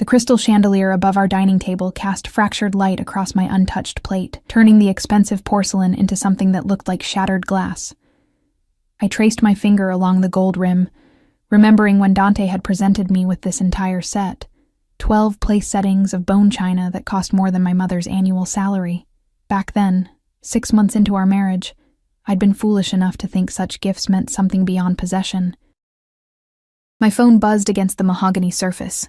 The crystal chandelier above our dining table cast fractured light across my untouched plate, turning the expensive porcelain into something that looked like shattered glass. I traced my finger along the gold rim, remembering when Dante had presented me with this entire set, 12 place settings of bone china that cost more than my mother's annual salary. Back then, 6 months into our marriage, I'd been foolish enough to think such gifts meant something beyond possession. My phone buzzed against the mahogany surface.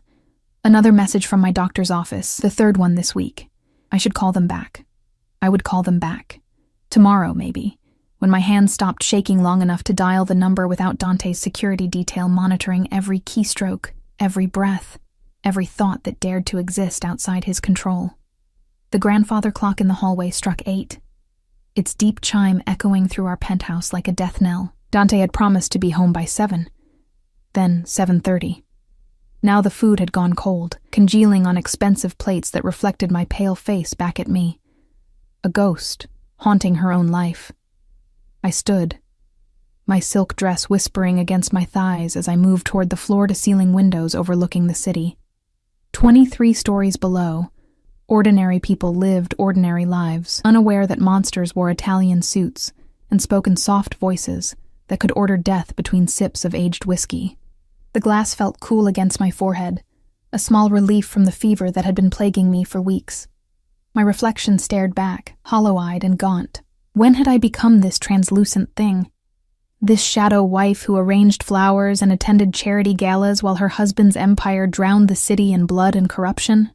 Another message from my doctor's office, the third one this week. I should call them back. I would call them back. Tomorrow, maybe, when my hand stopped shaking long enough to dial the number without Dante's security detail monitoring every keystroke, every breath, every thought that dared to exist outside his control. The grandfather clock in the hallway struck 8, its deep chime echoing through our penthouse like a death knell. Dante had promised to be home by 7, then 7:30. Now the food had gone cold, congealing on expensive plates that reflected my pale face back at me. A ghost, haunting her own life. I stood, my silk dress whispering against my thighs as I moved toward the floor-to-ceiling windows overlooking the city. 23 stories below, ordinary people lived ordinary lives, unaware that monsters wore Italian suits and spoke in soft voices that could order death between sips of aged whiskey. The glass felt cool against my forehead, a small relief from the fever that had been plaguing me for weeks. My reflection stared back, hollow-eyed and gaunt. When had I become this translucent thing? This shadow wife who arranged flowers and attended charity galas while her husband's empire drowned the city in blood and corruption?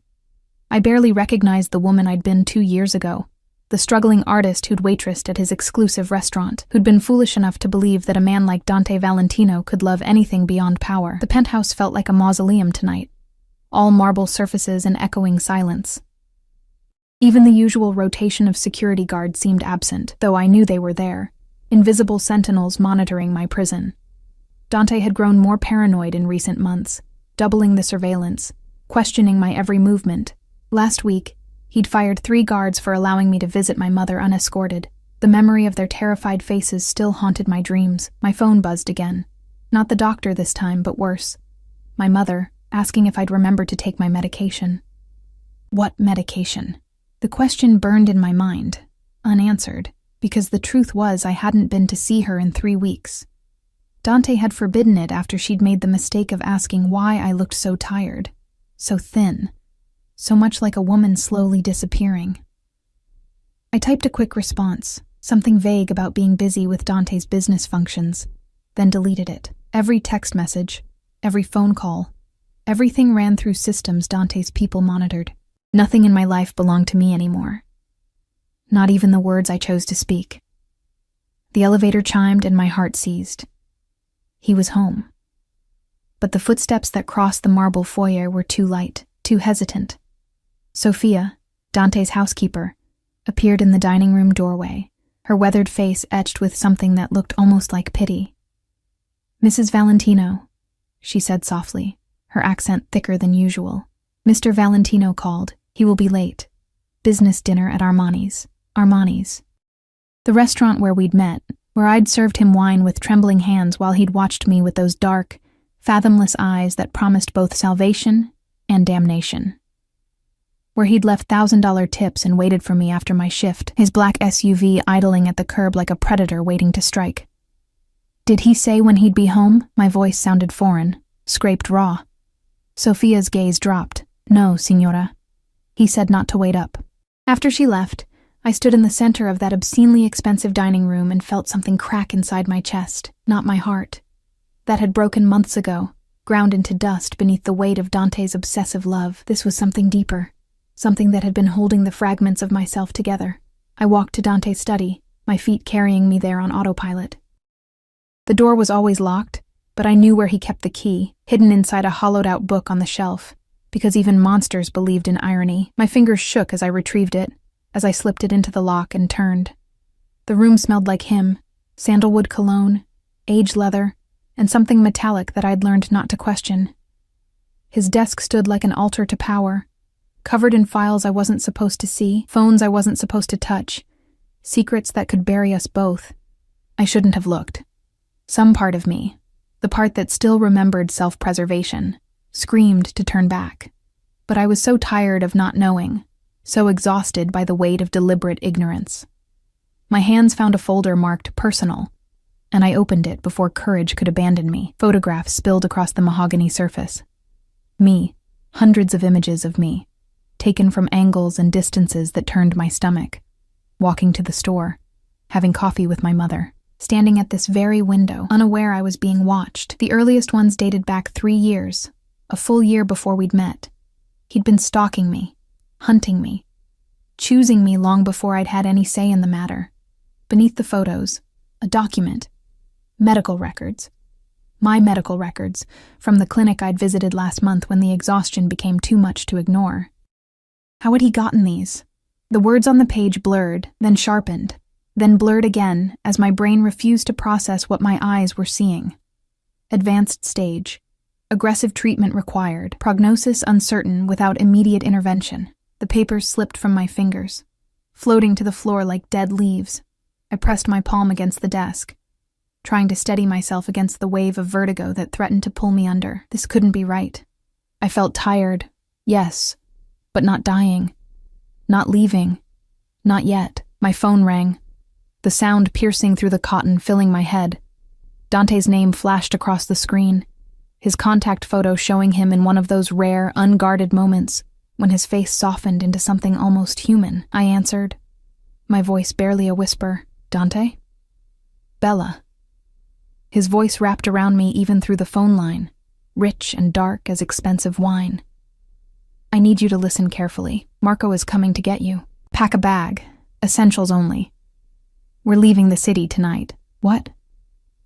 I barely recognized the woman I'd been 2 years ago, the struggling artist who'd waitressed at his exclusive restaurant, who'd been foolish enough to believe that a man like Dante Valentino could love anything beyond power. The penthouse felt like a mausoleum tonight, all marble surfaces and echoing silence. Even the usual rotation of security guards seemed absent, though I knew they were there, invisible sentinels monitoring my prison. Dante had grown more paranoid in recent months, doubling the surveillance, questioning my every movement. Last week, he'd fired 3 guards for allowing me to visit my mother unescorted. The memory of their terrified faces still haunted my dreams. My phone buzzed again. Not the doctor this time, but worse. My mother, asking if I'd remembered to take my medication. What medication? The question burned in my mind, unanswered, because the truth was I hadn't been to see her in 3 weeks. Dante had forbidden it after she'd made the mistake of asking why I looked so tired, so thin, so much like a woman slowly disappearing. I typed a quick response, something vague about being busy with Dante's business functions, then deleted it. Every text message, every phone call, everything ran through systems Dante's people monitored. Nothing in my life belonged to me anymore. Not even the words I chose to speak. The elevator chimed and my heart seized. He was home. But the footsteps that crossed the marble foyer were too light, too hesitant. Sophia, Dante's housekeeper, appeared in the dining room doorway, her weathered face etched with something that looked almost like pity. "Mrs. Valentino," she said softly, her accent thicker than usual. "Mr. Valentino called. He will be late. Business dinner at Armani's." Armani's. The restaurant where we'd met, where I'd served him wine with trembling hands while he'd watched me with those dark, fathomless eyes that promised both salvation and damnation. Where he'd left $1,000 tips and waited for me after my shift, his black SUV idling at the curb like a predator waiting to strike. "Did he say when he'd be home?" My voice sounded foreign, scraped raw. Sophia's gaze dropped. "No, signora." He said not to wait up. After she left, I stood in the center of that obscenely expensive dining room and felt something crack inside my chest, not my heart. That had broken months ago, ground into dust beneath the weight of Dante's obsessive love. This was something deeper, something that had been holding the fragments of myself together. I walked to Dante's study, my feet carrying me there on autopilot. The door was always locked, but I knew where he kept the key, hidden inside a hollowed-out book on the shelf, because even monsters believed in irony. My fingers shook as I retrieved it, as I slipped it into the lock and turned. The room smelled like him, sandalwood cologne, aged leather, and something metallic that I'd learned not to question. His desk stood like an altar to power, covered in files I wasn't supposed to see, phones I wasn't supposed to touch, secrets that could bury us both. I shouldn't have looked. Some part of me, the part that still remembered self-preservation, screamed to turn back. But I was so tired of not knowing, so exhausted by the weight of deliberate ignorance. My hands found a folder marked personal, and I opened it before courage could abandon me. Photographs spilled across the mahogany surface. Me, hundreds of images of me, taken from angles and distances that turned my stomach, walking to the store, having coffee with my mother, standing at this very window, unaware I was being watched. The earliest ones dated back 3 years, a full year before we'd met. He'd been stalking me, hunting me, choosing me long before I'd had any say in the matter. Beneath the photos, a document. Medical records. My medical records, from the clinic I'd visited last month when the exhaustion became too much to ignore. How had he gotten these? The words on the page blurred, then sharpened, then blurred again as my brain refused to process what my eyes were seeing. Advanced stage. Aggressive treatment required. Prognosis uncertain without immediate intervention. The papers slipped from my fingers, floating to the floor like dead leaves. I pressed my palm against the desk, trying to steady myself against the wave of vertigo that threatened to pull me under. This couldn't be right. I felt tired, yes, but not dying. Not leaving. Not yet. My phone rang, the sound piercing through the cotton, filling my head. Dante's name flashed across the screen, his contact photo showing him in one of those rare, unguarded moments when his face softened into something almost human. I answered, my voice barely a whisper. Dante? Bella. His voice wrapped around me even through the phone line, rich and dark as expensive wine. I need you to listen carefully. Marco is coming to get you. Pack a bag. Essentials only. We're leaving the city tonight. What?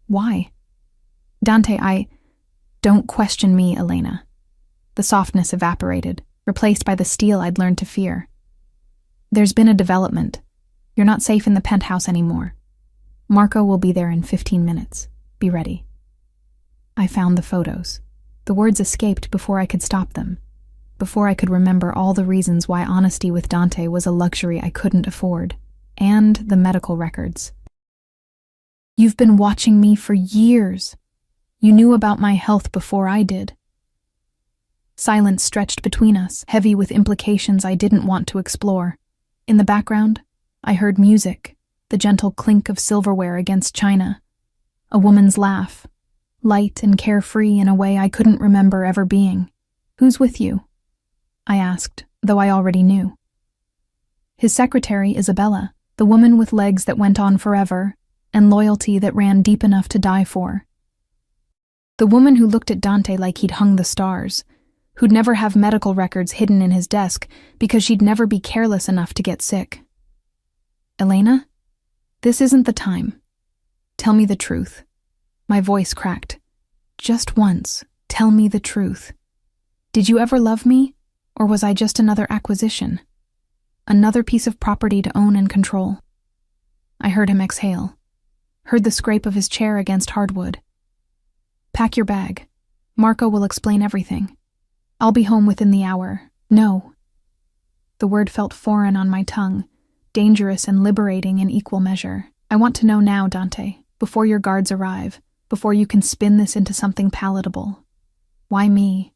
Why? Dante, Don't question me, Elena. The softness evaporated, replaced by the steel I'd learned to fear. There's been a development. You're not safe in the penthouse anymore. Marco will be there in 15 minutes. Be ready. I found the photos. The words escaped before I could stop them, before I could remember all the reasons why honesty with Dante was a luxury I couldn't afford, and the medical records. You've been watching me for years. You knew about my health before I did. Silence stretched between us, heavy with implications I didn't want to explore. In the background, I heard music, the gentle clink of silverware against china, a woman's laugh, light and carefree in a way I couldn't remember ever being. Who's with you? I asked, though I already knew. His secretary, Isabella, the woman with legs that went on forever, and loyalty that ran deep enough to die for. The woman who looked at Dante like he'd hung the stars, who'd never have medical records hidden in his desk because she'd never be careless enough to get sick. Elena? This isn't the time. Tell me the truth. My voice cracked. Just once, tell me the truth. Did you ever love me, or was I just another acquisition? Another piece of property to own and control? I heard him exhale, heard the scrape of his chair against hardwood. Pack your bag. Marco will explain everything. I'll be home within the hour. No. The word felt foreign on my tongue, dangerous and liberating in equal measure. I want to know now, Dante, before your guards arrive, before you can spin this into something palatable. Why me?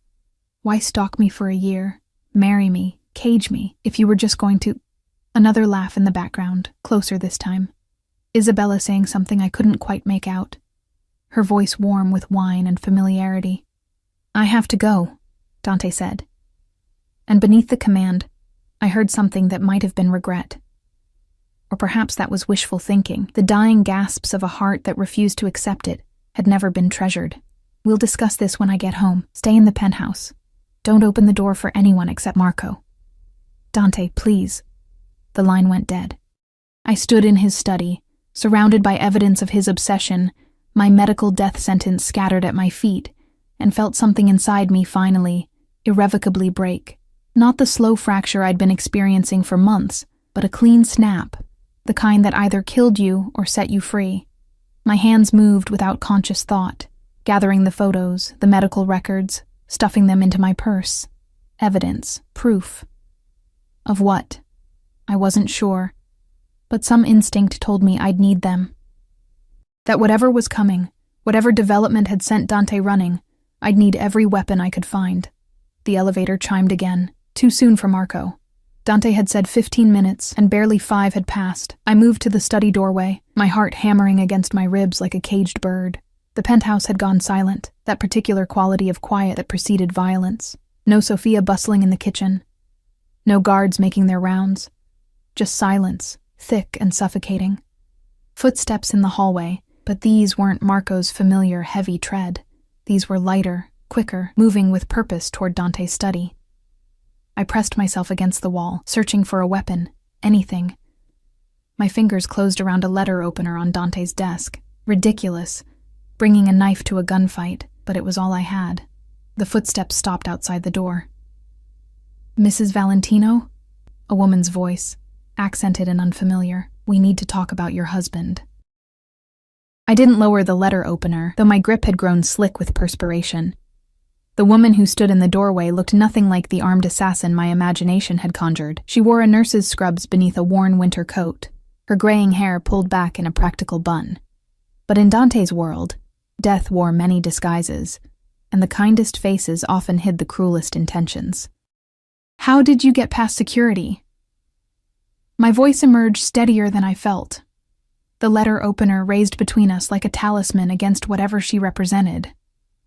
Why stalk me for a year, marry me, cage me, if you were just going to— Another laugh in the background, closer this time. Isabella saying something I couldn't quite make out, her voice warm with wine and familiarity. I have to go, Dante said. And beneath the command, I heard something that might have been regret. Or perhaps that was wishful thinking. The dying gasps of a heart that refused to accept it had never been treasured. We'll discuss this when I get home. Stay in the penthouse. Don't open the door for anyone except Marco. Dante, please. The line went dead. I stood in his study, surrounded by evidence of his obsession, my medical death sentence scattered at my feet, and felt something inside me finally, irrevocably break. Not the slow fracture I'd been experiencing for months, but a clean snap, the kind that either killed you or set you free. My hands moved without conscious thought, gathering the photos, the medical records, stuffing them into my purse. Evidence, proof. Of what? I wasn't sure, but some instinct told me I'd need them. That whatever was coming, whatever development had sent Dante running, I'd need every weapon I could find. The elevator chimed again. Too soon for Marco. Dante had said 15 minutes, and barely 5 had passed. I moved to the study doorway, my heart hammering against my ribs like a caged bird. The penthouse had gone silent, that particular quality of quiet that preceded violence. No Sophia bustling in the kitchen. No guards making their rounds. Just silence, thick and suffocating. Footsteps in the hallway, but these weren't Marco's familiar heavy tread. These were lighter, quicker, moving with purpose toward Dante's study. I pressed myself against the wall, searching for a weapon, anything. My fingers closed around a letter opener on Dante's desk. Ridiculous, bringing a knife to a gunfight, but it was all I had. The footsteps stopped outside the door. "Mrs. Valentino?" A woman's voice, accented and unfamiliar. "We need to talk about your husband." I didn't lower the letter opener, though my grip had grown slick with perspiration. The woman who stood in the doorway looked nothing like the armed assassin my imagination had conjured. She wore a nurse's scrubs beneath a worn winter coat, her graying hair pulled back in a practical bun. But in Dante's world, death wore many disguises, and the kindest faces often hid the cruelest intentions. "How did you get past security?" My voice emerged steadier than I felt. The letter opener raised between us like a talisman against whatever she represented.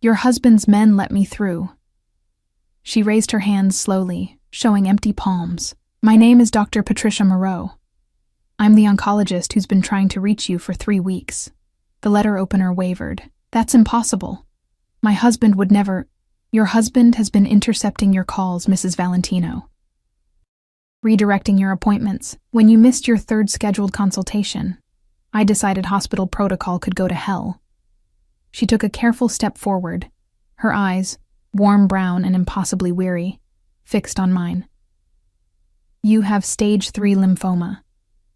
"Your husband's men let me through." She raised her hands slowly, showing empty palms. "My name is Dr. Patricia Moreau. I'm the oncologist who's been trying to reach you for 3 weeks. The letter opener wavered. "That's impossible. My husband would never—" "Your husband has been intercepting your calls, Mrs. Valentino. Redirecting your appointments. When you missed your 3rd scheduled consultation, I decided hospital protocol could go to hell." She took a careful step forward, her eyes, warm brown and impossibly weary, fixed on mine. "You have stage 3 lymphoma.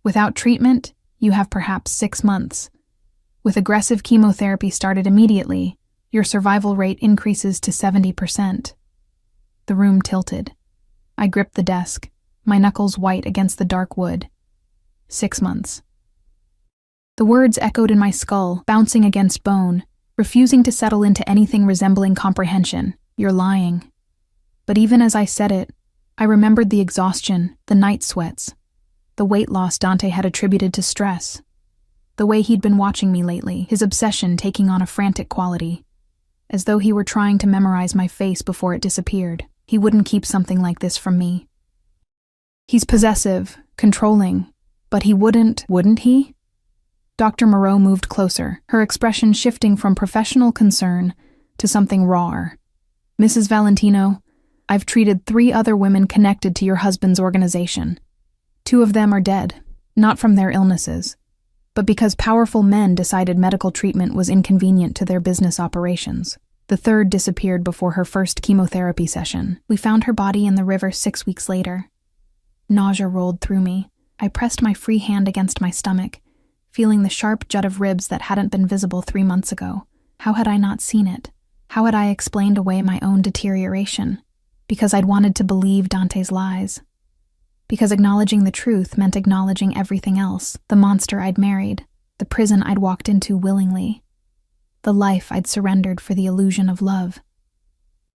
Without treatment, you have perhaps 6 months. With aggressive chemotherapy started immediately, your survival rate increases to 70%. The room tilted. I gripped the desk, my knuckles white against the dark wood. 6 months. The words echoed in my skull, bouncing against bone, refusing to settle into anything resembling comprehension. "You're lying." But even as I said it, I remembered the exhaustion, the night sweats, the weight loss Dante had attributed to stress, the way he'd been watching me lately, his obsession taking on a frantic quality, as though he were trying to memorize my face before it disappeared. He wouldn't keep something like this from me. He's possessive, controlling, but he wouldn't he? Dr. Moreau moved closer, her expression shifting from professional concern to something rawer. "Mrs. Valentino, I've treated 3 other women connected to your husband's organization. 2 of them are dead, not from their illnesses, but because powerful men decided medical treatment was inconvenient to their business operations. The 3rd disappeared before her first chemotherapy session. We found her body in the river 6 weeks later." Nausea rolled through me. I pressed my free hand against my stomach, feeling the sharp jut of ribs that hadn't been visible 3 months ago. How had I not seen it? How had I explained away my own deterioration? Because I'd wanted to believe Dante's lies. Because acknowledging the truth meant acknowledging everything else, the monster I'd married, the prison I'd walked into willingly, the life I'd surrendered for the illusion of love.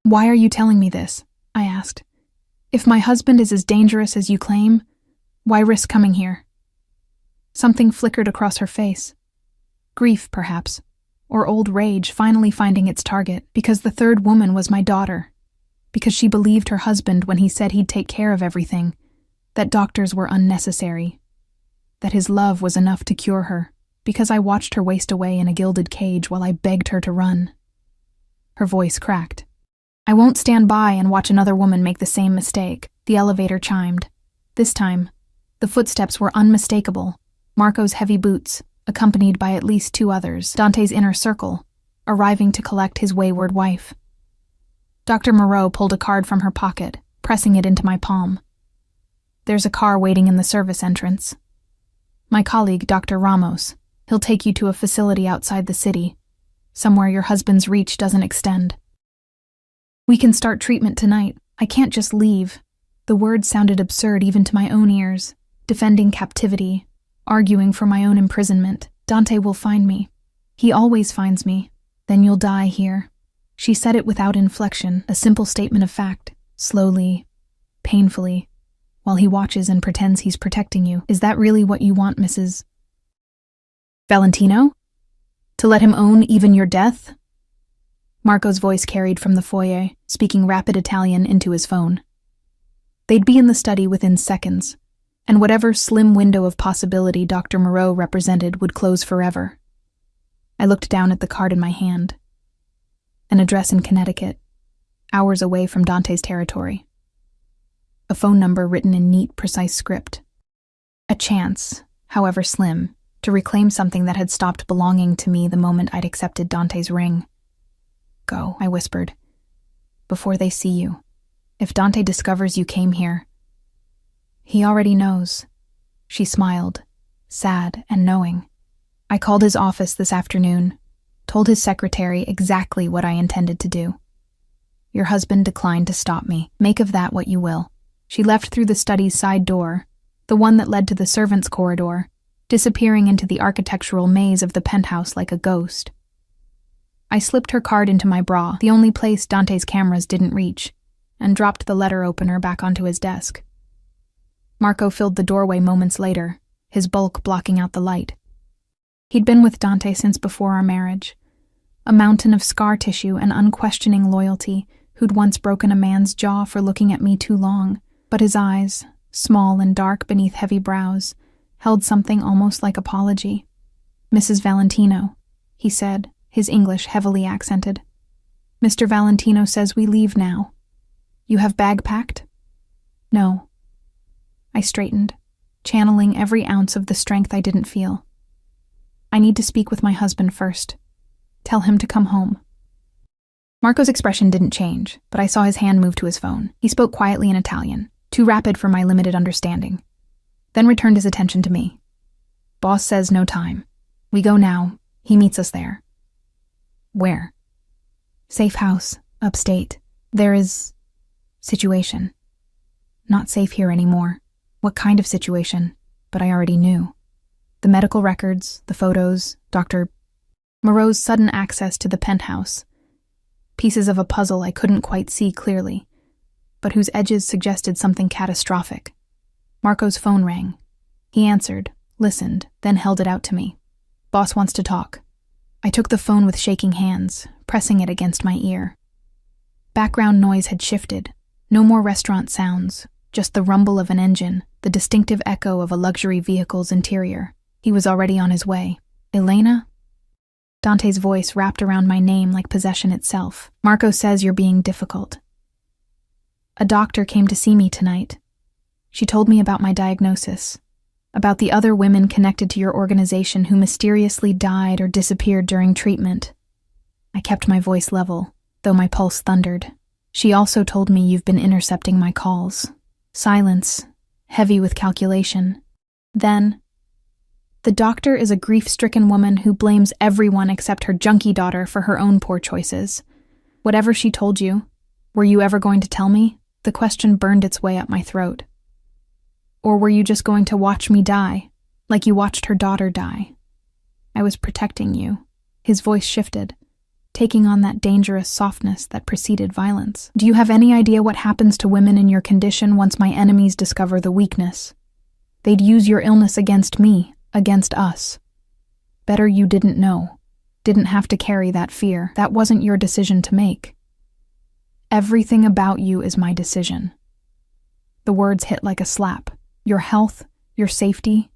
"Why are you telling me this?" I asked. "If my husband is as dangerous as you claim, why risk coming here?" Something flickered across her face. Grief, perhaps, or old rage finally finding its target, because the 3rd woman was my daughter, because she believed her husband when he said he'd take care of everything, that doctors were unnecessary, that his love was enough to cure her, because I watched her waste away in a gilded cage while I begged her to run. Her voice cracked. "I won't stand by and watch another woman make the same mistake." The elevator chimed. This time, the footsteps were unmistakable. Marco's heavy boots, accompanied by at least 2 others, Dante's inner circle, arriving to collect his wayward wife. Dr. Moreau pulled a card from her pocket, pressing it into my palm. "There's a car waiting in the service entrance. My colleague, Dr. Ramos. He'll take you to a facility outside the city, somewhere your husband's reach doesn't extend. We can start treatment tonight. I can't just leave." The words sounded absurd even to my own ears. Defending captivity, arguing for my own imprisonment. "Dante will find me. He always finds me. Then you'll die here." She said it without inflection, a simple statement of fact. slowly, painfully, while he watches and pretends he's protecting you. Is that really what you want, Mrs. Valentino? To let him own even your death? Marco's voice carried from the foyer, speaking rapid Italian into his phone. They'd be in the study within seconds, and whatever slim window of possibility Dr. Moreau represented would close forever. I looked down at the card in my hand. An address in Connecticut, hours away from Dante's territory. A phone number written in neat, precise script. A chance, however slim, to reclaim something that had stopped belonging to me the moment I'd accepted Dante's ring. Go, I whispered, before they see you. If Dante discovers you came here. He already knows. She smiled, sad and knowing. I called his office this afternoon, told his secretary exactly what I intended to do. Your husband declined to stop me. Make of that what you will. She left through the study's side door, the one that led to the servants' corridor, disappearing into the architectural maze of the penthouse like a ghost. I slipped her card into my bra, the only place Dante's cameras didn't reach, and dropped the letter opener back onto his desk. Marco filled the doorway moments later, his bulk blocking out the light. He'd been with Dante since before our marriage, a mountain of scar tissue and unquestioning loyalty who'd once broken a man's jaw for looking at me too long, but his eyes, small and dark beneath heavy brows, held something almost like apology. Mrs. Valentino, he said, his English heavily accented. Mr. Valentino says we leave now. You have bag packed? No. I straightened, channeling every ounce of the strength I didn't feel. I need to speak with my husband first. Tell him to come home. Marco's expression didn't change, but I saw his hand move to his phone. He spoke quietly in Italian, too rapid for my limited understanding, then returned his attention to me. Boss says no time. We go now. He meets us there. Where? Safe house, upstate. There is... situation. Not safe here anymore. What kind of situation? But I already knew. The medical records, the photos, Dr. Moreau's sudden access to the penthouse. Pieces of a puzzle I couldn't quite see clearly, but whose edges suggested something catastrophic. Marco's phone rang. He answered, listened, then held it out to me. Boss wants to talk. I took the phone with shaking hands, pressing it against my ear. Background noise had shifted. No more restaurant sounds, just the rumble of an engine, the distinctive echo of a luxury vehicle's interior. He was already on his way. Elena? Dante's voice wrapped around my name like possession itself. Marco says you're being difficult. A doctor came to see me tonight. She told me about my diagnosis, about the other women connected to your organization who mysteriously died or disappeared during treatment. I kept my voice level, though my pulse thundered. She also told me you've been intercepting my calls. Silence, heavy with calculation. Then, the doctor is a grief-stricken woman who blames everyone except her junkie daughter for her own poor choices. Whatever she told you, were you ever going to tell me? The question burned its way up my throat. Or were you just going to watch me die, like you watched her daughter die? I was protecting you. His voice shifted, taking on that dangerous softness that preceded violence. Do you have any idea what happens to women in your condition once my enemies discover the weakness? They'd use your illness against me, against us. Better you didn't know, didn't have to carry that fear. That wasn't your decision to make. Everything about you is my decision. The words hit like a slap. Your health, your safety,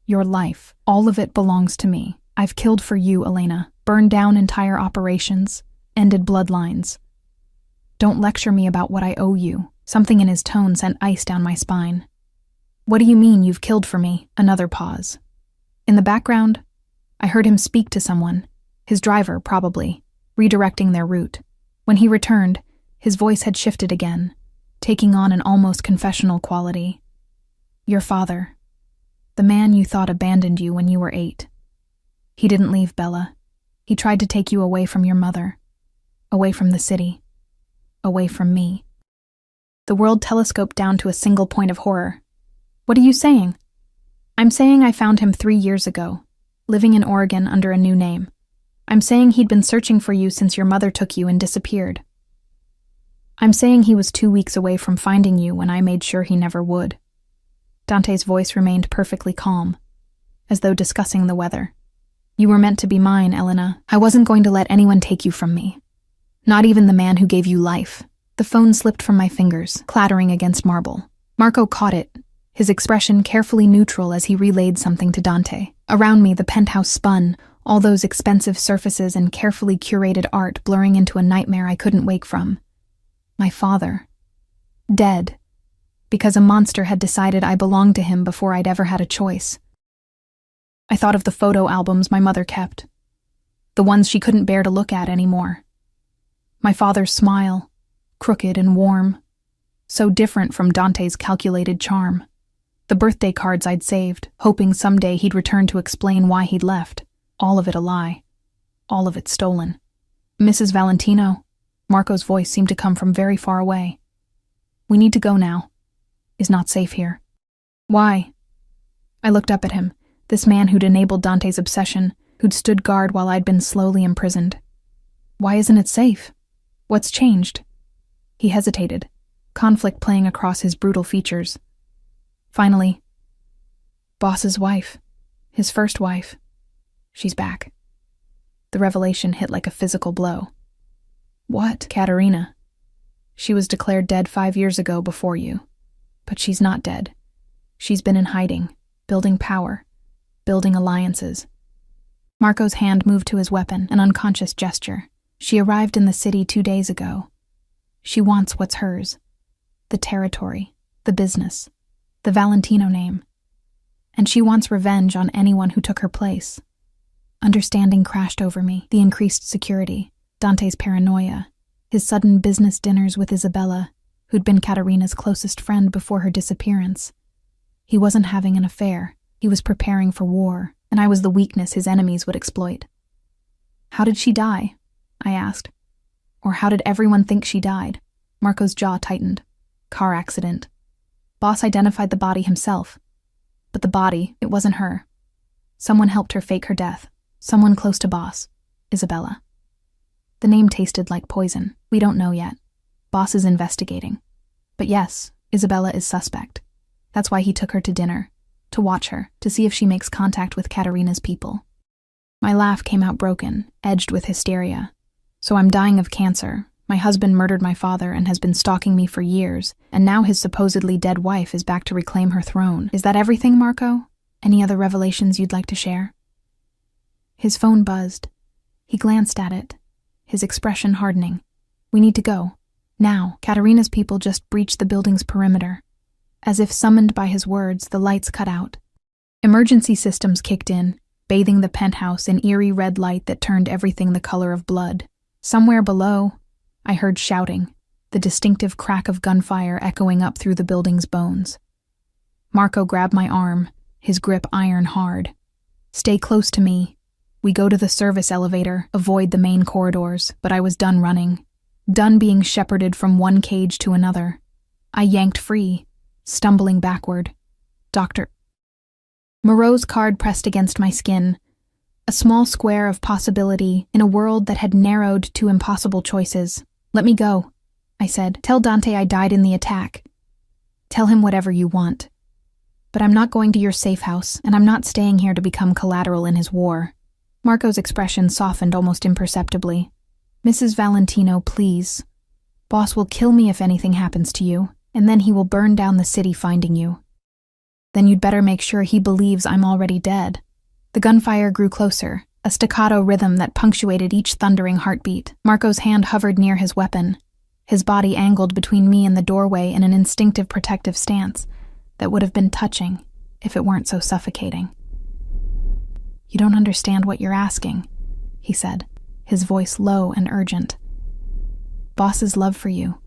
your life, all of it belongs to me. I've killed for you, Elena, burned down entire operations, ended bloodlines. Don't lecture me about what I owe you. Something in his tone sent ice down my spine. What do you mean you've killed for me? Another pause. In the background, I heard him speak to someone, his driver probably, redirecting their route. When he returned, his voice had shifted again, taking on an almost confessional quality. Your father, the man you thought abandoned you when you were 8. He didn't leave, Bella. He tried to take you away from your mother, away from the city, away from me. The world telescoped down to a single point of horror. What are you saying? I'm saying I found him 3 years ago, living in Oregon under a new name. I'm saying he'd been searching for you since your mother took you and disappeared. I'm saying he was 2 weeks away from finding you when I made sure he never would. Dante's voice remained perfectly calm, as though discussing the weather. You were meant to be mine, Elena. I wasn't going to let anyone take you from me. Not even the man who gave you life. The phone slipped from my fingers, clattering against marble. Marco caught it, his expression carefully neutral as he relayed something to Dante. Around me, the penthouse spun, all those expensive surfaces and carefully curated art blurring into a nightmare I couldn't wake from. My father. Dead. Because a monster had decided I belonged to him before I'd ever had a choice. I thought of the photo albums my mother kept. The ones she couldn't bear to look at anymore. My father's smile, crooked and warm. So different from Dante's calculated charm. The birthday cards I'd saved, hoping someday he'd return to explain why he'd left. All of it a lie. All of it stolen. Mrs. Valentino. Marco's voice seemed to come from very far away. We need to go now. Is not safe here. Why? I looked up at him, this man who'd enabled Dante's obsession, who'd stood guard while I'd been slowly imprisoned. Why isn't it safe? What's changed? He hesitated, conflict playing across his brutal features. Finally, Boss's wife, his first wife, she's back. The revelation hit like a physical blow. What? Katerina. She was declared dead 5 years ago before you. But she's not dead. She's been in hiding, building power, building alliances. Marco's hand moved to his weapon, an unconscious gesture. She arrived in the city 2 days ago. She wants what's hers. The territory, the business, the Valentino name. And she wants revenge on anyone who took her place. Understanding crashed over me, the increased security, Dante's paranoia, his sudden business dinners with Isabella, who'd been Katerina's closest friend before her disappearance. He wasn't having an affair. He was preparing for war, and I was the weakness his enemies would exploit. How did she die? I asked. Or how did everyone think she died? Marco's jaw tightened. Car accident. Boss identified the body himself. But the body, it wasn't her. Someone helped her fake her death. Someone close to Boss. Isabella. The name tasted like poison. We don't know yet. Boss is investigating. But yes, Isabella is suspect. That's why he took her to dinner. To watch her, to see if she makes contact with Katerina's people. My laugh came out broken, edged with hysteria. So I'm dying of cancer. My husband murdered my father and has been stalking me for years, and now his supposedly dead wife is back to reclaim her throne. Is that everything, Marco? Any other revelations you'd like to share? His phone buzzed. He glanced at it, his expression hardening. We need to go. Now. Katerina's people just breached the building's perimeter. As if summoned by his words, the lights cut out. Emergency systems kicked in, bathing the penthouse in eerie red light that turned everything the color of blood. Somewhere below, I heard shouting, the distinctive crack of gunfire echoing up through the building's bones. Marco grabbed my arm, his grip iron hard. Stay close to me. We go to the service elevator, avoid the main corridors, but I was done running. Done being shepherded from one cage to another. I yanked free, stumbling backward. Dr. Moreau's card pressed against my skin. A small square of possibility in a world that had narrowed to impossible choices. Let me go, I said. Tell Dante I died in the attack. Tell him whatever you want. But I'm not going to your safe house, and I'm not staying here to become collateral in his war. Marco's expression softened almost imperceptibly. Mrs. Valentino, please. Boss will kill me if anything happens to you, and then he will burn down the city finding you. Then you'd better make sure he believes I'm already dead. The gunfire grew closer, a staccato rhythm that punctuated each thundering heartbeat. Marco's hand hovered near his weapon, his body angled between me and the doorway in an instinctive protective stance that would have been touching if it weren't so suffocating. You don't understand what you're asking, he said, his voice low and urgent. Boss's love for you.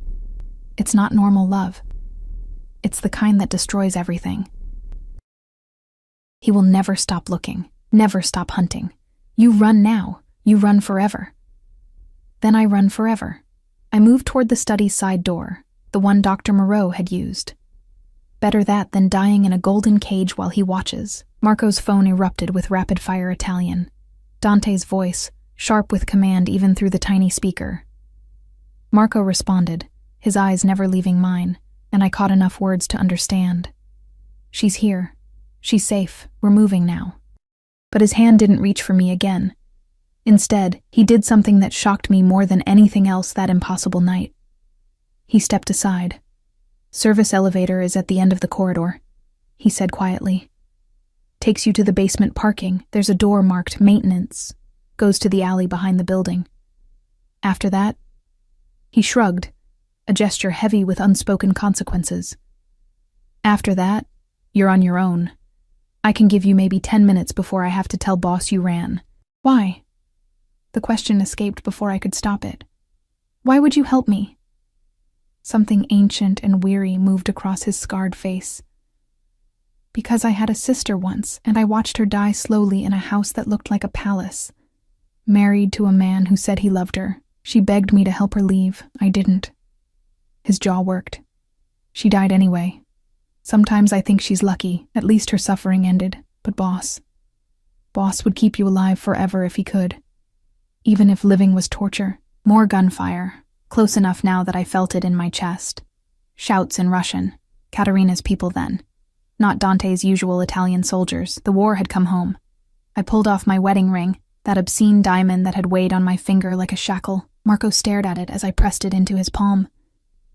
It's not normal love. It's the kind that destroys everything. He will never stop looking, never stop hunting. You run now, you run forever. Then I run forever. I moved toward the study's side door, the one Dr. Moreau had used. Better that than dying in a golden cage while he watches. Marco's phone erupted with rapid-fire Italian. Dante's voice, sharp with command even through the tiny speaker. Marco responded, his eyes never leaving mine, and I caught enough words to understand. She's here. She's safe. We're moving now. But his hand didn't reach for me again. Instead, he did something that shocked me more than anything else that impossible night. He stepped aside. "Service elevator is at the end of the corridor," he said quietly. "Takes you to the basement parking. There's a door marked maintenance. Goes to the alley behind the building. After that," he shrugged, a gesture heavy with unspoken consequences. "After that, you're on your own. I can give you maybe 10 minutes before I have to tell boss you ran." "Why?" The question escaped before I could stop it. "Why would you help me?" Something ancient and weary moved across his scarred face. "Because I had a sister once, and I watched her die slowly in a house that looked like a palace. Married to a man who said he loved her. She begged me to help her leave. I didn't." His jaw worked. "She died anyway. Sometimes I think she's lucky. At least her suffering ended. But Boss would keep you alive forever if he could. Even if living was torture." More gunfire, close enough now that I felt it in my chest. Shouts in Russian. Katerina's people then. Not Dante's usual Italian soldiers. The war had come home. I pulled off my wedding ring, that obscene diamond that had weighed on my finger like a shackle. Marco stared at it as I pressed it into his palm.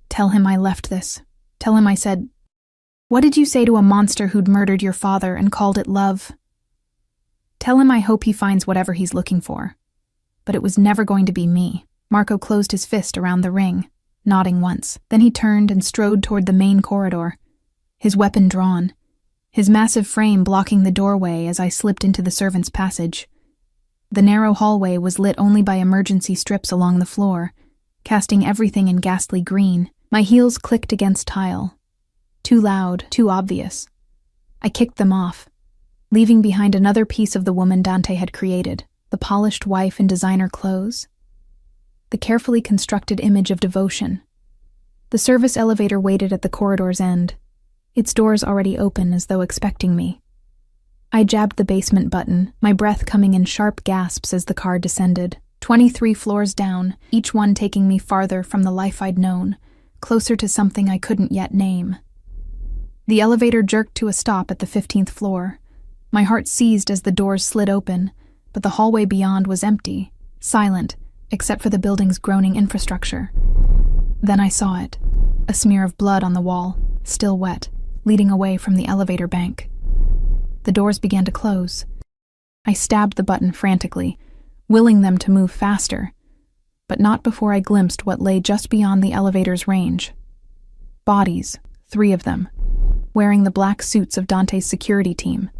"Tell him I left this. Tell him I said, 'What did you say to a monster who'd murdered your father and called it love?' Tell him I hope he finds whatever he's looking for. But it was never going to be me." Marco closed his fist around the ring, nodding once. Then he turned and strode toward the main corridor, his weapon drawn, his massive frame blocking the doorway as I slipped into the servants' passage. The narrow hallway was lit only by emergency strips along the floor, casting everything in ghastly green. My heels clicked against tile. Too loud, too obvious. I kicked them off, leaving behind another piece of the woman Dante had created, the polished wife in designer clothes. The carefully constructed image of devotion. The service elevator waited at the corridor's end, its doors already open as though expecting me. I jabbed the basement button, my breath coming in sharp gasps as the car descended. 23 floors down, each one taking me farther from the life I'd known, closer to something I couldn't yet name. The elevator jerked to a stop at the 15th floor. My heart seized as the doors slid open, but the hallway beyond was empty, silent, except for the building's groaning infrastructure. Then I saw it, a smear of blood on the wall, still wet, leading away from the elevator bank. The doors began to close. I stabbed the button frantically, willing them to move faster, but not before I glimpsed what lay just beyond the elevator's range. Bodies, 3 of them, wearing the black suits of Dante's security team.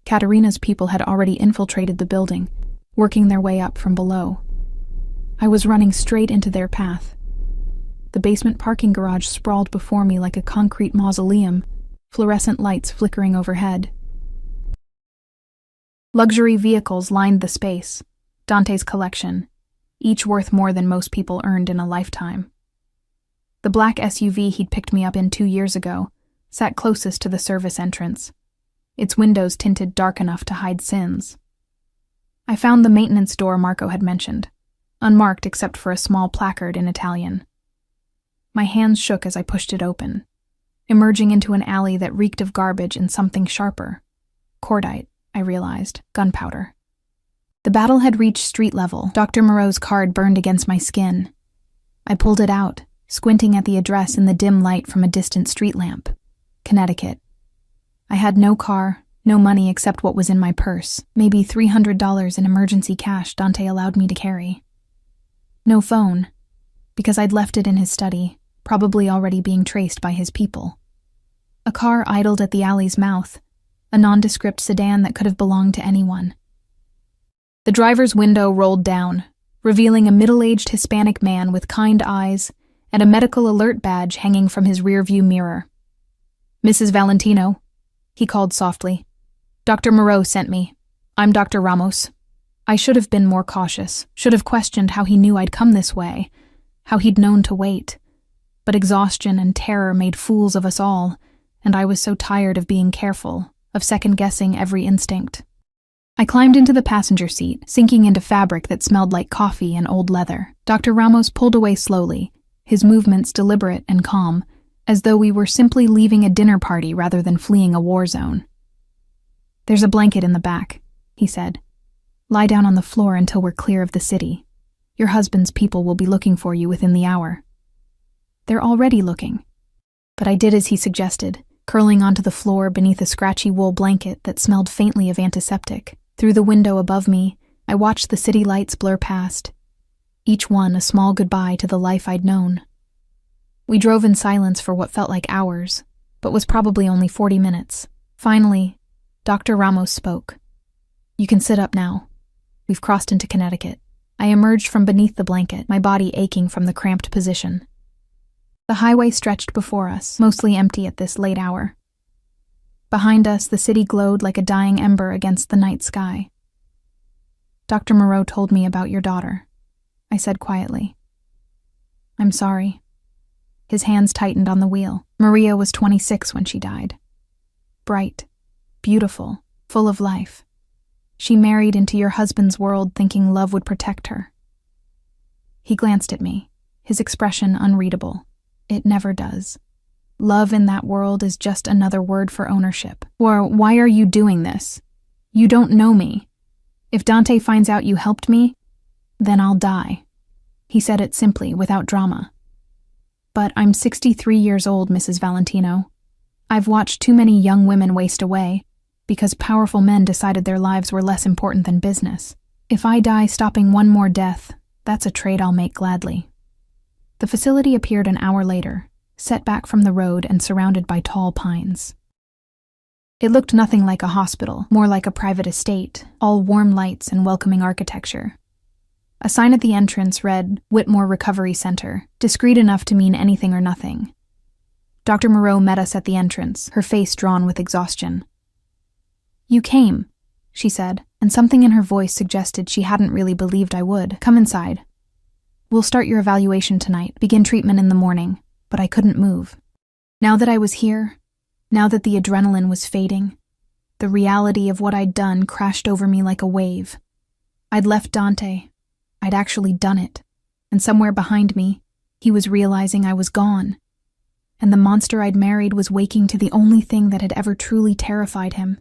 Katerina's people had already infiltrated the building, working their way up from below. I was running straight into their path. The basement parking garage sprawled before me like a concrete mausoleum, fluorescent lights flickering overhead. Luxury vehicles lined the space, Dante's collection, each worth more than most people earned in a lifetime. The black SUV he'd picked me up in 2 years ago sat closest to the service entrance, its windows tinted dark enough to hide sins. I found the maintenance door Marco had mentioned, unmarked except for a small placard in Italian. My hands shook as I pushed it open, emerging into an alley that reeked of garbage and something sharper. Cordite, I realized, gunpowder. The battle had reached street level. Dr. Moreau's card burned against my skin. I pulled it out, squinting at the address in the dim light from a distant street lamp. Connecticut. I had no car, no money except what was in my purse, maybe $300 in emergency cash Dante allowed me to carry. No phone, because I'd left it in his study, probably already being traced by his people. A car idled at the alley's mouth, a nondescript sedan that could have belonged to anyone. The driver's window rolled down, revealing a middle-aged Hispanic man with kind eyes and a medical alert badge hanging from his rearview mirror. "Mrs. Valentino," he called softly. "Dr. Moreau sent me. I'm Dr. Ramos." I should have been more cautious, should have questioned how he knew I'd come this way, how he'd known to wait. But exhaustion and terror made fools of us all, and I was so tired of being careful, of second-guessing every instinct. I climbed into the passenger seat, sinking into fabric that smelled like coffee and old leather. Dr. Ramos pulled away slowly, his movements deliberate and calm, as though we were simply leaving a dinner party rather than fleeing a war zone. "There's a blanket in the back," he said. "Lie down on the floor until we're clear of the city. Your husband's people will be looking for you within the hour." "They're already looking." But I did as he suggested, curling onto the floor beneath a scratchy wool blanket that smelled faintly of antiseptic. Through the window above me, I watched the city lights blur past, each one a small goodbye to the life I'd known. We drove in silence for what felt like hours, but was probably only 40 minutes. Finally, Dr. Ramos spoke. "You can sit up now. We've crossed into Connecticut." I emerged from beneath the blanket, my body aching from the cramped position. The highway stretched before us, mostly empty at this late hour. Behind us, the city glowed like a dying ember against the night sky. "Dr. Moreau told me about your daughter," I said quietly. "I'm sorry." His hands tightened on the wheel. "Maria was 26 when she died. Bright, beautiful, full of life. She married into your husband's world thinking love would protect her." He glanced at me, his expression unreadable. It never does. Love in that world is just another word for ownership. Or, "Why are you doing this? You don't know me. If Dante finds out you helped me, then I'll die." He said it simply, without drama. "But I'm 63 years old, Mrs. Valentino. I've watched too many young women waste away because powerful men decided their lives were less important than business. If I die stopping one more death, that's a trade I'll make gladly." The facility appeared an hour later, set back from the road and surrounded by tall pines. It looked nothing like a hospital, more like a private estate, all warm lights and welcoming architecture. A sign at the entrance read, "Whitmore Recovery Center," discreet enough to mean anything or nothing. Dr. Moreau met us at the entrance, her face drawn with exhaustion. "You came," she said, and something in her voice suggested she hadn't really believed I would. "Come inside. We'll start your evaluation tonight, begin treatment in the morning." But I couldn't move. Now that I was here, now that the adrenaline was fading, the reality of what I'd done crashed over me like a wave. I'd left Dante. I'd actually done it. And somewhere behind me, he was realizing I was gone. And the monster I'd married was waking to the only thing that had ever truly terrified him.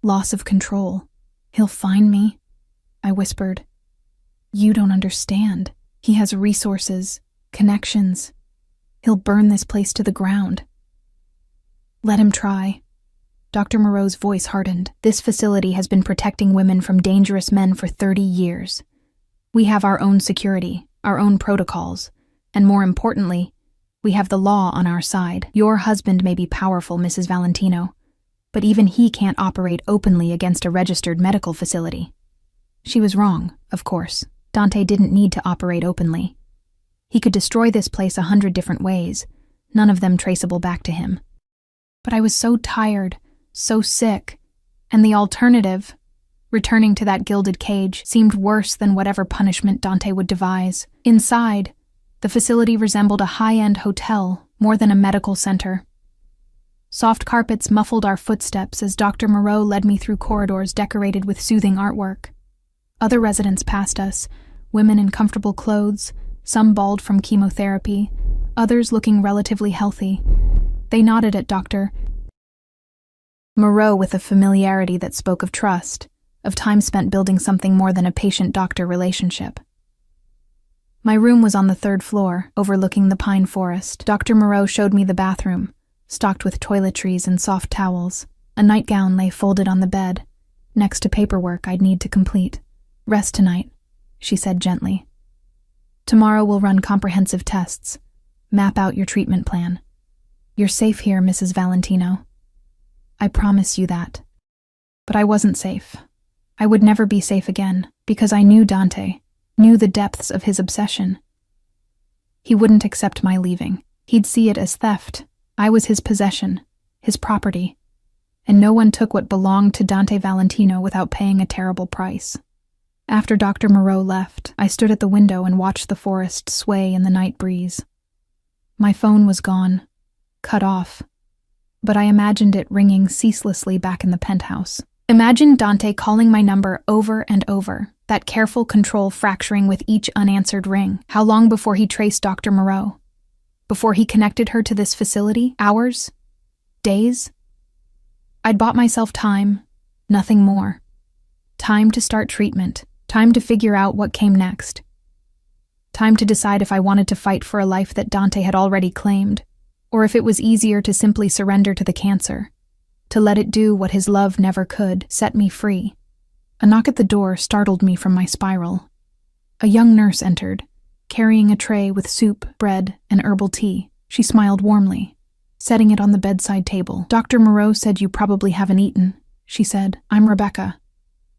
Loss of control. "He'll find me," I whispered. "You don't understand. He has resources, connections. He'll burn this place to the ground." "Let him try." Dr. Moreau's voice hardened. "This facility has been protecting women from dangerous men for 30 years. We have our own security, our own protocols, and more importantly, we have the law on our side. Your husband may be powerful, Mrs. Valentino, but even he can't operate openly against a registered medical facility." She was wrong, of course. Dante didn't need to operate openly. He could destroy this place 100 different ways, none of them traceable back to him. But I was so tired, so sick, and the alternative, returning to that gilded cage, seemed worse than whatever punishment Dante would devise. Inside, the facility resembled a high-end hotel more than a medical center. Soft carpets muffled our footsteps as Dr. Moreau led me through corridors decorated with soothing artwork. Other residents passed us, women in comfortable clothes, some bald from chemotherapy, others looking relatively healthy. They nodded at Dr. Moreau with a familiarity that spoke of trust, of time spent building something more than a patient-doctor relationship. My room was on the 3rd floor, overlooking the pine forest. Dr. Moreau showed me the bathroom, stocked with toiletries and soft towels. A nightgown lay folded on the bed, next to paperwork I'd need to complete. "Rest tonight," she said gently. "Tomorrow we'll run comprehensive tests, map out your treatment plan. You're safe here, Mrs. Valentino. I promise you that." But I wasn't safe. I would never be safe again, because I knew Dante, knew the depths of his obsession. He wouldn't accept my leaving. He'd see it as theft. I was his possession, his property, and no one took what belonged to Dante Valentino without paying a terrible price. After Dr. Moreau left, I stood at the window and watched the forest sway in the night breeze. My phone was gone, cut off, but I imagined it ringing ceaselessly back in the penthouse. Imagine Dante calling my number over and over, that careful control fracturing with each unanswered ring. How long before he traced Dr. Moreau? Before he connected her to this facility? Hours? Days? I'd bought myself time, nothing more. Time to start treatment. Time to figure out what came next. Time to decide if I wanted to fight for a life that Dante had already claimed, or if it was easier to simply surrender to the cancer, to let it do what his love never could, set me free. A knock at the door startled me from my spiral. A young nurse entered, carrying a tray with soup, bread, and herbal tea. She smiled warmly, setting it on the bedside table. "Dr. Moreau said you probably haven't eaten," she said. "I'm Rebecca.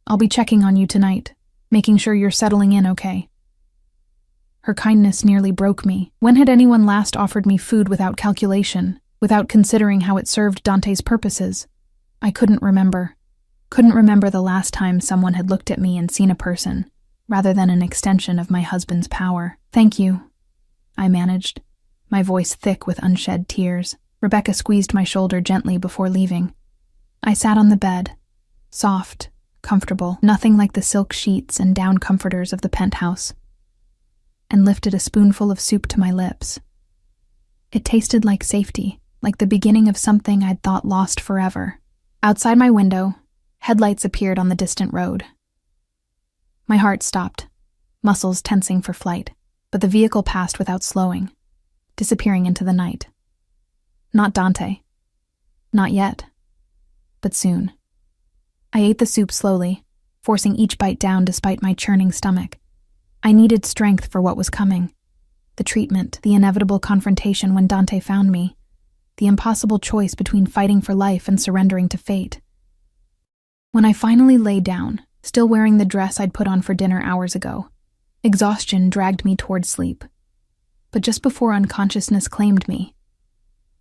I'll be checking on you tonight, making sure you're settling in okay." Her kindness nearly broke me. When had anyone last offered me food without calculation, without considering how it served Dante's purposes? I couldn't remember. Couldn't remember the last time someone had looked at me and seen a person, rather than an extension of my husband's power. "Thank you," I managed, my voice thick with unshed tears. Rebecca squeezed my shoulder gently before leaving. I sat on the bed, soft, comfortable, nothing like the silk sheets and down comforters of the penthouse, and lifted a spoonful of soup to my lips. It tasted like safety, like the beginning of something I'd thought lost forever. Outside my window, headlights appeared on the distant road. My heart stopped, muscles tensing for flight, but the vehicle passed without slowing, disappearing into the night. Not Dante. Not yet. But soon. I ate the soup slowly, forcing each bite down despite my churning stomach. I needed strength for what was coming. The treatment, the inevitable confrontation when Dante found me, the impossible choice between fighting for life and surrendering to fate. When I finally lay down, still wearing the dress I'd put on for dinner hours ago, exhaustion dragged me toward sleep. But just before unconsciousness claimed me,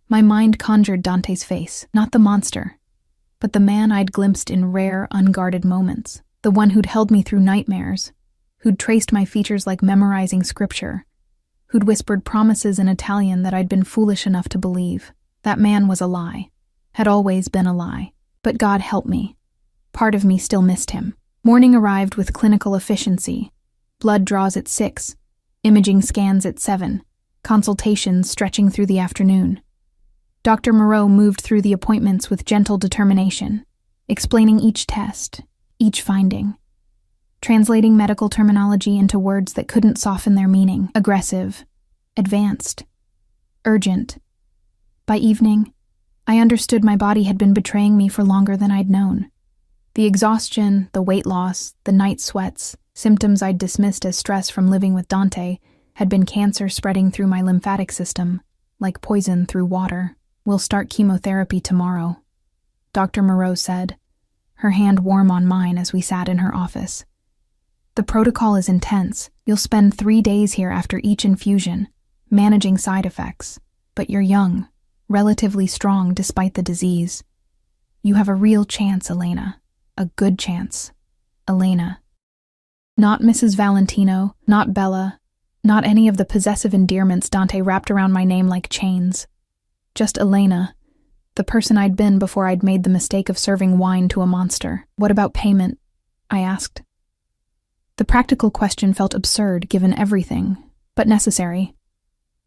my mind conjured Dante's face, not the monster, but the man I'd glimpsed in rare, unguarded moments, the one who'd held me through nightmares, who'd traced my features like memorizing scripture, who'd whispered promises in Italian that I'd been foolish enough to believe. That man was a lie, had always been a lie. But God help me. Part of me still missed him. Morning arrived with clinical efficiency. Blood draws at 6, imaging scans at 7, consultations stretching through the afternoon. Dr. Moreau moved through the appointments with gentle determination, explaining each test, each finding, translating medical terminology into words that couldn't soften their meaning. Aggressive, advanced, urgent. By evening, I understood my body had been betraying me for longer than I'd known. The exhaustion, the weight loss, the night sweats, symptoms I'd dismissed as stress from living with Dante, had been cancer spreading through my lymphatic system, like poison through water. "We'll start chemotherapy tomorrow," Dr. Moreau said, her hand warm on mine as we sat in her office. "The protocol is intense. You'll spend 3 days here after each infusion, managing side effects. But you're young, relatively strong despite the disease. You have a real chance, Elena. A good chance. Elena." Not Mrs. Valentino, not Bella, not any of the possessive endearments Dante wrapped around my name like chains. Just Elena, the person I'd been before I'd made the mistake of serving wine to a monster. "What about payment?" I asked. The practical question felt absurd given everything, but necessary.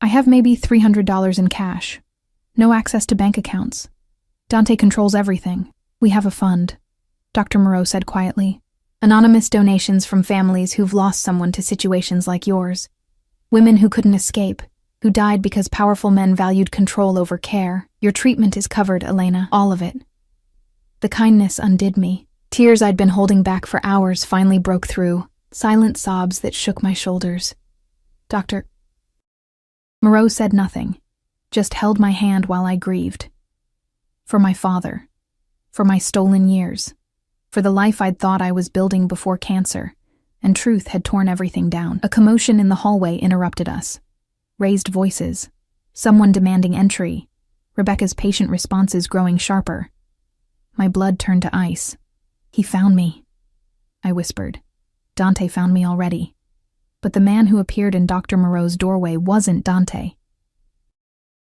"I have maybe $300 in cash. No access to bank accounts. Dante controls everything. We have a fund," Dr. Moreau said quietly. "Anonymous donations from families who've lost someone to situations like yours. Women who couldn't escape, who died because powerful men valued control over care. Your treatment is covered, Elena, all of it." The kindness undid me. Tears I'd been holding back for hours finally broke through, silent sobs that shook my shoulders. Dr. Moreau said nothing, just held my hand while I grieved. For my father, for my stolen years, for the life I'd thought I was building before cancer, and truth had torn everything down. A commotion in the hallway interrupted us. Raised voices, someone demanding entry, Rebecca's patient responses growing sharper. My blood turned to ice. "He found me," I whispered. "Dante found me already." But the man who appeared in Dr. Moreau's doorway wasn't Dante.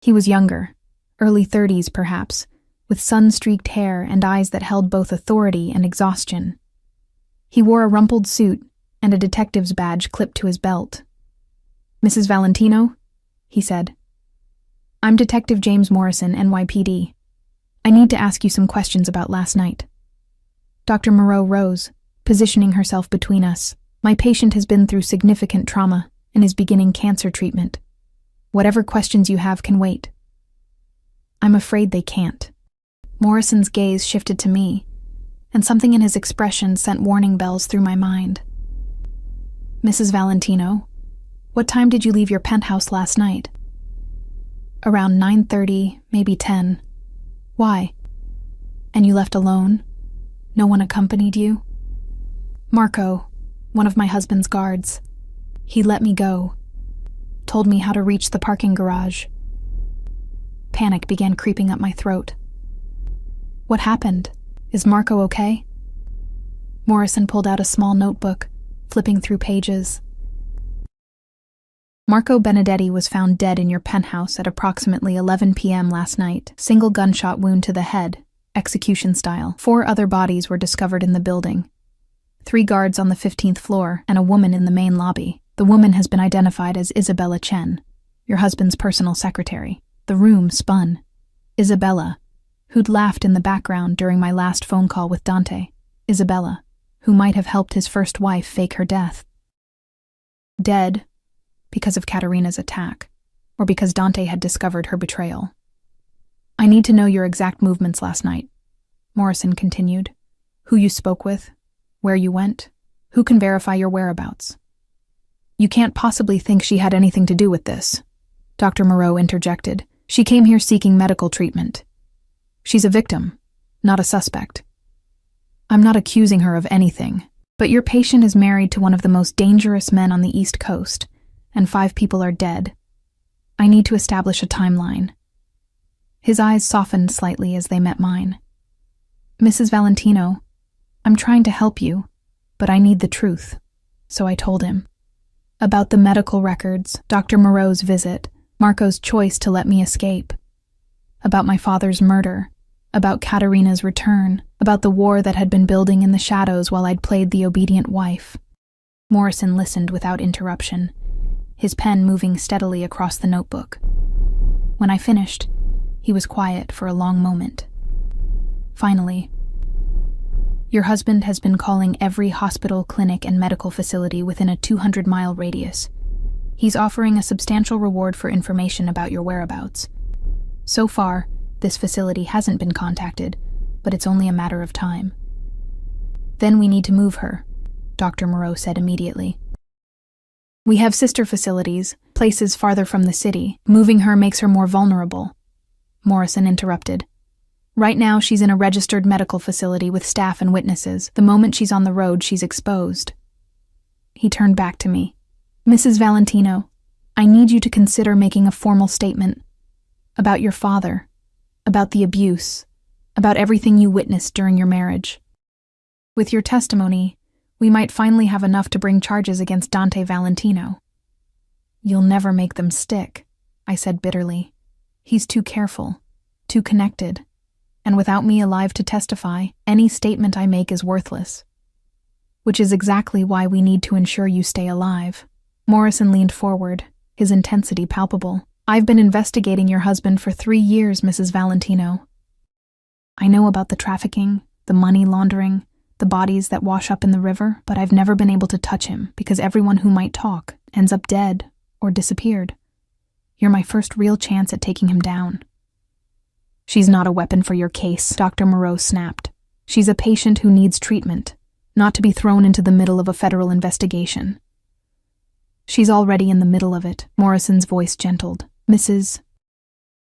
He was younger, early 30s perhaps, with sun-streaked hair and eyes that held both authority and exhaustion. He wore a rumpled suit and a detective's badge clipped to his belt. "Mrs. Valentino?" he said. "I'm Detective James Morrison, NYPD. I need to ask you some questions about last night." Dr. Moreau rose, positioning herself between us. "My patient has been through significant trauma and is beginning cancer treatment. Whatever questions you have can wait." "I'm afraid they can't." Morrison's gaze shifted to me, and something in his expression sent warning bells through my mind. "Mrs. Valentino, what time did you leave your penthouse last night?" "Around 9:30, maybe 10. Why? And you left alone? No one accompanied you?" "Marco, one of my husband's guards. He let me go. Told me how to reach the parking garage." Panic began creeping up my throat. "What happened? Is Marco okay?" Morrison pulled out a small notebook, flipping through pages. "Marco Benedetti was found dead in your penthouse at approximately 11 p.m. last night. Single gunshot wound to the head, execution style. 4 other bodies were discovered in the building. 3 guards on the 15th floor and a woman in the main lobby. The woman has been identified as Isabella Chen, your husband's personal secretary." The room spun. Isabella, who'd laughed in the background during my last phone call with Dante. Isabella, who might have helped his first wife fake her death. Dead because of Katerina's attack, or because Dante had discovered her betrayal. "I need to know your exact movements last night," Morrison continued. "Who you spoke with, where you went, who can verify your whereabouts." "You can't possibly think she had anything to do with this," Dr. Moreau interjected. "She came here seeking medical treatment. She's a victim, not a suspect. I'm not accusing her of anything, but your patient is married to one of the most dangerous men on the East Coast, and 5 people are dead. I need to establish a timeline." His eyes softened slightly as they met mine. "Mrs. Valentino, I'm trying to help you, but I need the truth," so I told him. About the medical records, Dr. Moreau's visit, Marco's choice to let me escape. About my father's murder, about Katerina's return, about the war that had been building in the shadows while I'd played the obedient wife. Morrison listened without interruption, his pen moving steadily across the notebook. When I finished, he was quiet for a long moment. Finally, "Your husband has been calling every hospital, clinic, and medical facility within a 200-mile radius. He's offering a substantial reward for information about your whereabouts. So far, this facility hasn't been contacted, but it's only a matter of time." "Then we need to move her," Dr. Moreau said immediately. "We have sister facilities, places farther from the city. Moving her makes her more vulnerable," Morrison interrupted. "Right now, she's in a registered medical facility with staff and witnesses. The moment she's on the road, she's exposed." He turned back to me. "Mrs. Valentino, I need you to consider making a formal statement about your father, about the abuse, about everything you witnessed during your marriage. With your testimony, we might finally have enough to bring charges against Dante Valentino." "You'll never make them stick," I said bitterly. "He's too careful, too connected, and without me alive to testify, any statement I make is worthless. Which is exactly why we need to ensure you stay alive." Morrison leaned forward, his intensity palpable. "I've been investigating your husband for 3 years, Mrs. Valentino. I know about the trafficking, the money laundering, the bodies that wash up in the river, but I've never been able to touch him because everyone who might talk ends up dead or disappeared. You're my first real chance at taking him down." "She's not a weapon for your case," Dr. Moreau snapped. "She's a patient who needs treatment, not to be thrown into the middle of a federal investigation." "She's already in the middle of it," Morrison's voice gentled. "Mrs.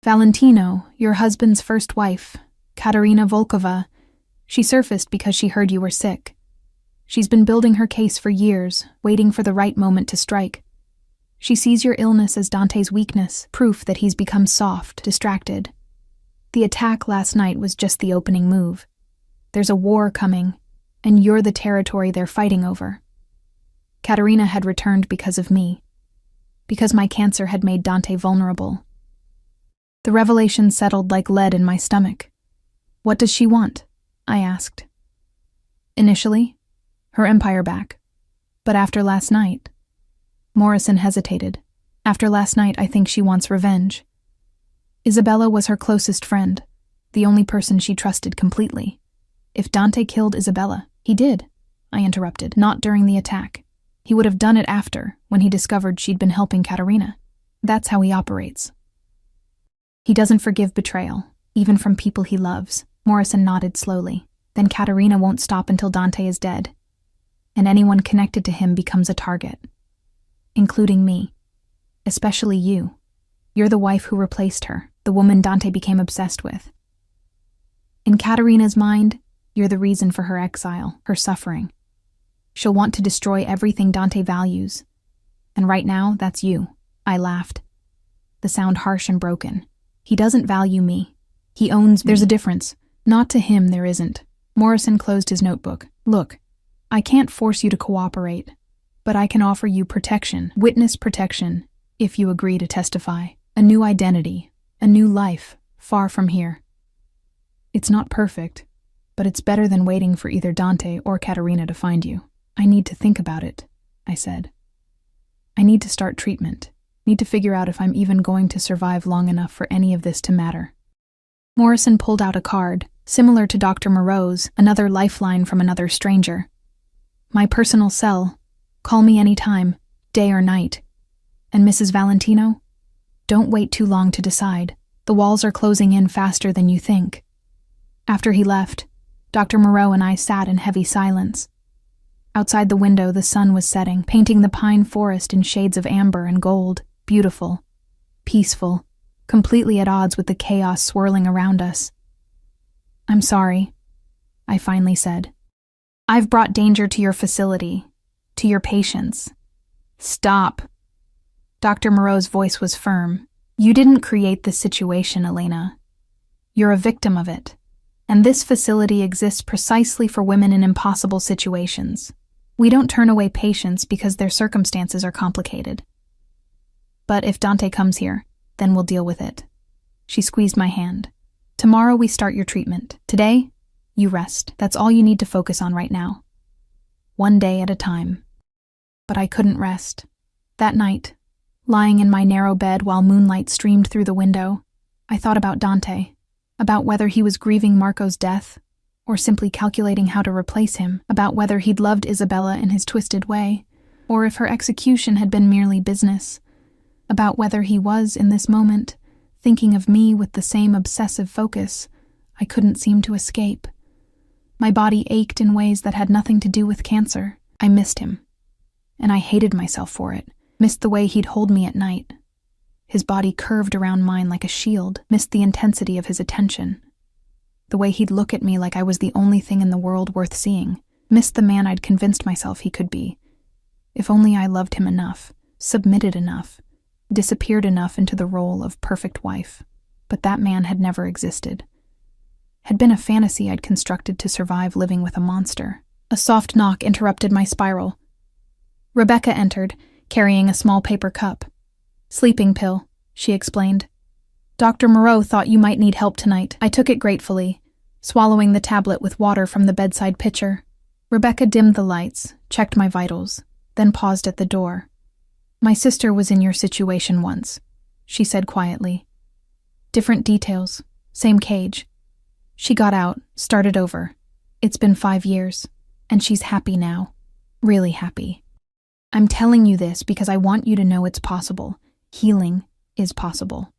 Valentino, your husband's first wife, Katerina Volkova, she surfaced because she heard you were sick. She's been building her case for years, waiting for the right moment to strike. She sees your illness as Dante's weakness, proof that he's become soft, distracted. The attack last night was just the opening move. There's a war coming, and you're the territory they're fighting over. Katerina had returned because of me, because my cancer had made Dante vulnerable." The revelation settled like lead in my stomach. What does she want? I asked. Initially, her empire back. But after last night... Morrison hesitated. After last night, I think she wants revenge. Isabella was her closest friend, the only person she trusted completely. If Dante killed Isabella, he did, I interrupted, not during the attack. He would have done it after, when he discovered she'd been helping Katerina. That's how he operates. He doesn't forgive betrayal, even from people he loves. Morrison nodded slowly. Then Katerina won't stop until Dante is dead. And anyone connected to him becomes a target. Including me. Especially you. You're the wife who replaced her, the woman Dante became obsessed with. In Katerina's mind, you're the reason for her exile, her suffering. She'll want to destroy everything Dante values. And right now, that's you. I laughed. The sound harsh and broken. He doesn't value me. He owns me. There's a difference. Not to him, there isn't. Morrison closed his notebook. Look, I can't force you to cooperate, but I can offer you protection, witness protection, if you agree to testify. A new identity, a new life, far from here. It's not perfect, but it's better than waiting for either Dante or Katerina to find you. I need to think about it, I said. I need to start treatment. Need to figure out if I'm even going to survive long enough for any of this to matter. Morrison pulled out a card, similar to Dr. Moreau's, another lifeline from another stranger. My personal cell. Call me anytime, day or night. And Mrs. Valentino? Don't wait too long to decide. The walls are closing in faster than you think. After he left, Dr. Moreau and I sat in heavy silence. Outside the window, the sun was setting, painting the pine forest in shades of amber and gold, beautiful, peaceful, completely at odds with the chaos swirling around us. I'm sorry, I finally said. I've brought danger to your facility, to your patients. Stop. Dr. Moreau's voice was firm. You didn't create this situation, Elena. You're a victim of it. And this facility exists precisely for women in impossible situations. We don't turn away patients because their circumstances are complicated. But if Dante comes here, then we'll deal with it. She squeezed my hand. Tomorrow we start your treatment. Today, you rest. That's all you need to focus on right now. One day at a time. But I couldn't rest. That night, lying in my narrow bed while moonlight streamed through the window, I thought about Dante, about whether he was grieving Marco's death, or simply calculating how to replace him, about whether he'd loved Isabella in his twisted way, or if her execution had been merely business, about whether he was, in this moment, thinking of me with the same obsessive focus I couldn't seem to escape. My body ached in ways that had nothing to do with cancer. I missed him, and I hated myself for it. Missed the way he'd hold me at night. His body curved around mine like a shield, missed the intensity of his attention. The way he'd look at me like I was the only thing in the world worth seeing. Missed the man I'd convinced myself he could be. If only I loved him enough, submitted enough, disappeared enough into the role of perfect wife. But that man had never existed. Had been a fantasy I'd constructed to survive living with a monster. A soft knock interrupted my spiral. Rebecca entered, carrying a small paper cup. Sleeping pill, she explained. Dr. Moreau thought you might need help tonight. I took it gratefully, swallowing the tablet with water from the bedside pitcher. Rebecca dimmed the lights, checked my vitals, then paused at the door. My sister was in your situation once, she said quietly. Different details, same cage. She got out, started over. It's been 5 years, and she's happy now. Really happy. I'm telling you this because I want you to know it's possible. Healing is possible.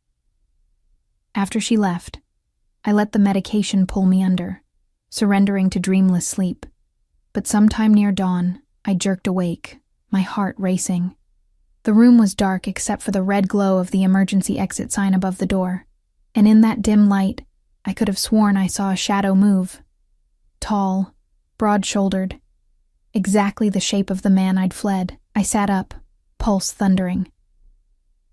After she left, I let the medication pull me under, surrendering to dreamless sleep. But sometime near dawn, I jerked awake, my heart racing. The room was dark except for the red glow of the emergency exit sign above the door, and in that dim light, I could have sworn I saw a shadow move. Tall, broad-shouldered, exactly the shape of the man I'd fled. I sat up, pulse thundering.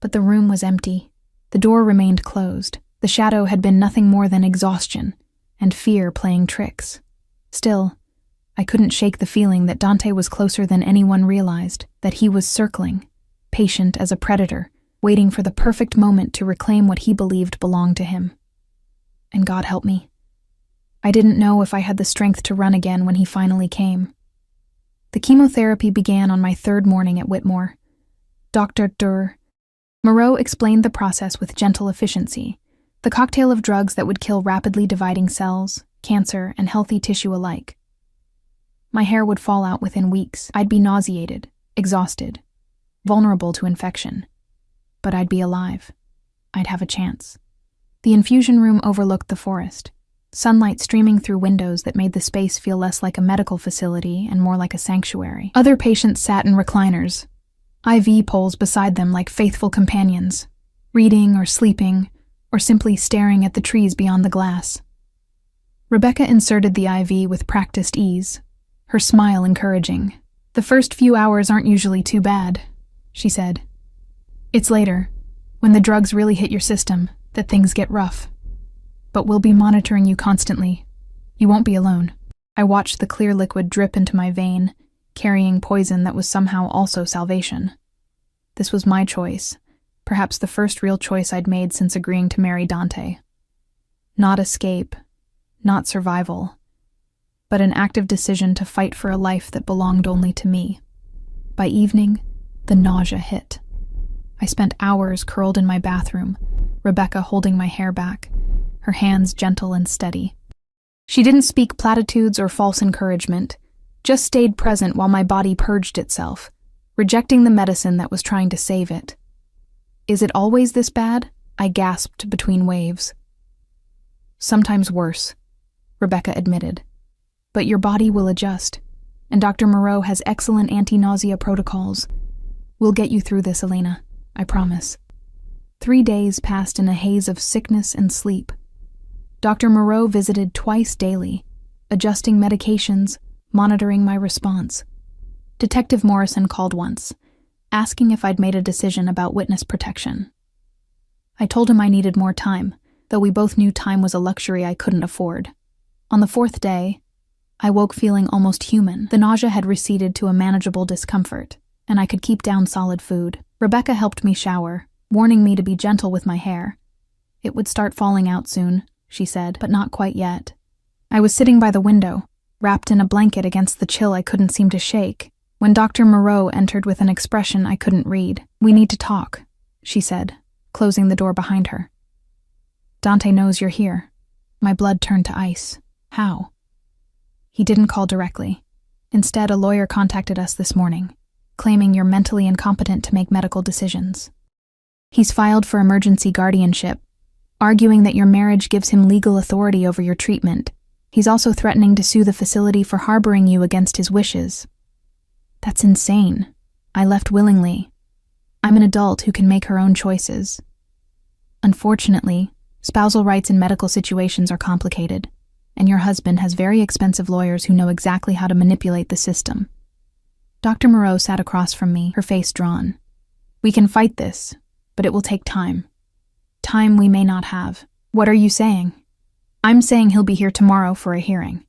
But the room was empty. The door remained closed. The shadow had been nothing more than exhaustion and fear playing tricks. Still, I couldn't shake the feeling that Dante was closer than anyone realized, that he was circling, patient as a predator, waiting for the perfect moment to reclaim what he believed belonged to him. And God help me, I didn't know if I had the strength to run again when he finally came. The chemotherapy began on my third morning at Whitmore. Dr. Moreau explained the process with gentle efficiency, the cocktail of drugs that would kill rapidly dividing cells, cancer, and healthy tissue alike. My hair would fall out within weeks. I'd be nauseated, exhausted, vulnerable to infection. But I'd be alive. I'd have a chance. The infusion room overlooked the forest, sunlight streaming through windows that made the space feel less like a medical facility and more like a sanctuary. Other patients sat in recliners, IV poles beside them like faithful companions, reading or sleeping, or simply staring at the trees beyond the glass. Rebecca inserted the IV with practiced ease, her smile encouraging. "The first few hours aren't usually too bad," she said. "It's later, when the drugs really hit your system, that things get rough. But we'll be monitoring you constantly. You won't be alone." I watched the clear liquid drip into my vein, carrying poison that was somehow also salvation. This was my choice, perhaps the first real choice I'd made since agreeing to marry Dante. Not escape, not survival, but an active decision to fight for a life that belonged only to me. By evening, the nausea hit. I spent hours curled in my bathroom, Rebecca holding my hair back, her hands gentle and steady. She didn't speak platitudes or false encouragement, just stayed present while my body purged itself, rejecting the medicine that was trying to save it. "Is it always this bad?" I gasped between waves. "Sometimes worse," Rebecca admitted. "But your body will adjust, and Dr. Moreau has excellent anti-nausea protocols. We'll get you through this, Elena, I promise." 3 days passed in a haze of sickness and sleep. Dr. Moreau visited twice daily, adjusting medications, monitoring my response. Detective Morrison called once, asking if I'd made a decision about witness protection. I told him I needed more time, though we both knew time was a luxury I couldn't afford. On the 4th day, I woke feeling almost human. The nausea had receded to a manageable discomfort, and I could keep down solid food. Rebecca helped me shower, warning me to be gentle with my hair. "It would start falling out soon," she said, "but not quite yet." I was sitting by the window, wrapped in a blanket against the chill I couldn't seem to shake, when Dr. Moreau entered with an expression I couldn't read. "We need to talk," she said, closing the door behind her. "Dante knows you're here." My blood turned to ice. "How?" "He didn't call directly. Instead, a lawyer contacted us this morning, claiming you're mentally incompetent to make medical decisions. He's filed for emergency guardianship, arguing that your marriage gives him legal authority over your treatment. He's also threatening to sue the facility for harboring you against his wishes." "That's insane. I left willingly. I'm an adult who can make her own choices." "Unfortunately, spousal rights in medical situations are complicated, and your husband has very expensive lawyers who know exactly how to manipulate the system." Dr. Moreau sat across from me, her face drawn. "We can fight this, but it will take time. Time we may not have." "What are you saying?" "I'm saying he'll be here tomorrow for a hearing.